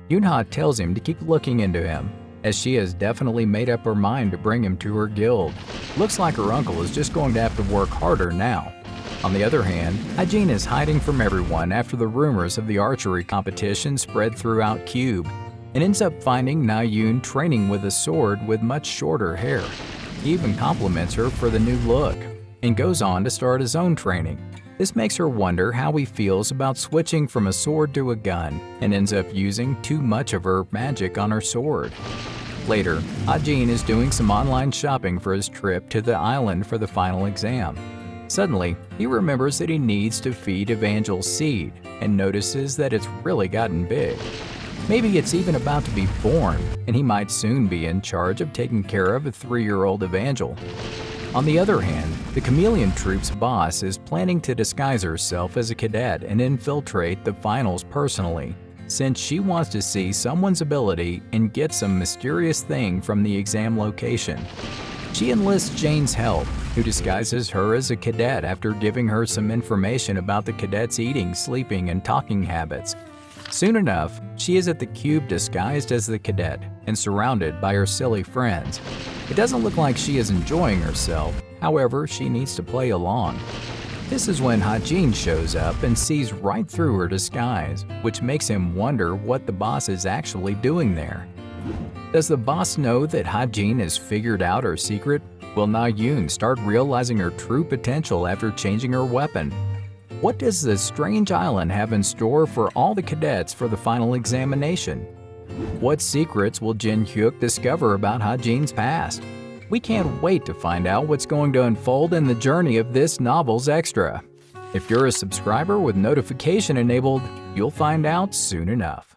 Yoon-ha tells him to keep looking into him, as she has definitely made up her mind to bring him to her guild. Looks like her uncle is just going to have to work harder now. On the other hand, Ha-jin is hiding from everyone after the rumors of the archery competition spread throughout Cube, and ends up finding Na-yoon training with a sword with much shorter hair. He even compliments her for the new look, and goes on to start his own training. This makes her wonder how he feels about switching from a sword to a gun, and ends up using too much of her magic on her sword. Later, Ha-jin is doing some online shopping for his trip to the island for the final exam. Suddenly, he remembers that he needs to feed Evangel's seed, and notices that it's really gotten big. Maybe it's even about to be born, and he might soon be in charge of taking care of a 3-year-old Evangel. On the other hand, the Chameleon Troupe's boss is planning to disguise herself as a cadet and infiltrate the finals personally, since she wants to see someone's ability and get some mysterious thing from the exam location. She enlists Jane's help, who disguises her as a cadet after giving her some information about the cadet's eating, sleeping, and talking habits. Soon enough, she is at the cube disguised as the cadet and surrounded by her silly friends. It doesn't look like she is enjoying herself, however, she needs to play along. This is when Ha-jin shows up and sees right through her disguise, which makes him wonder what the boss is actually doing there. Does the boss know that Ha-jin has figured out her secret? Will Na-yoon start realizing her true potential after changing her weapon? What does this strange island have in store for all the cadets for the final examination? What secrets will Jin-hyuk discover about Ha-jin's past? We can't wait to find out what's going to unfold in the journey of this novel's extra. If you're a subscriber with notification enabled, you'll find out soon enough.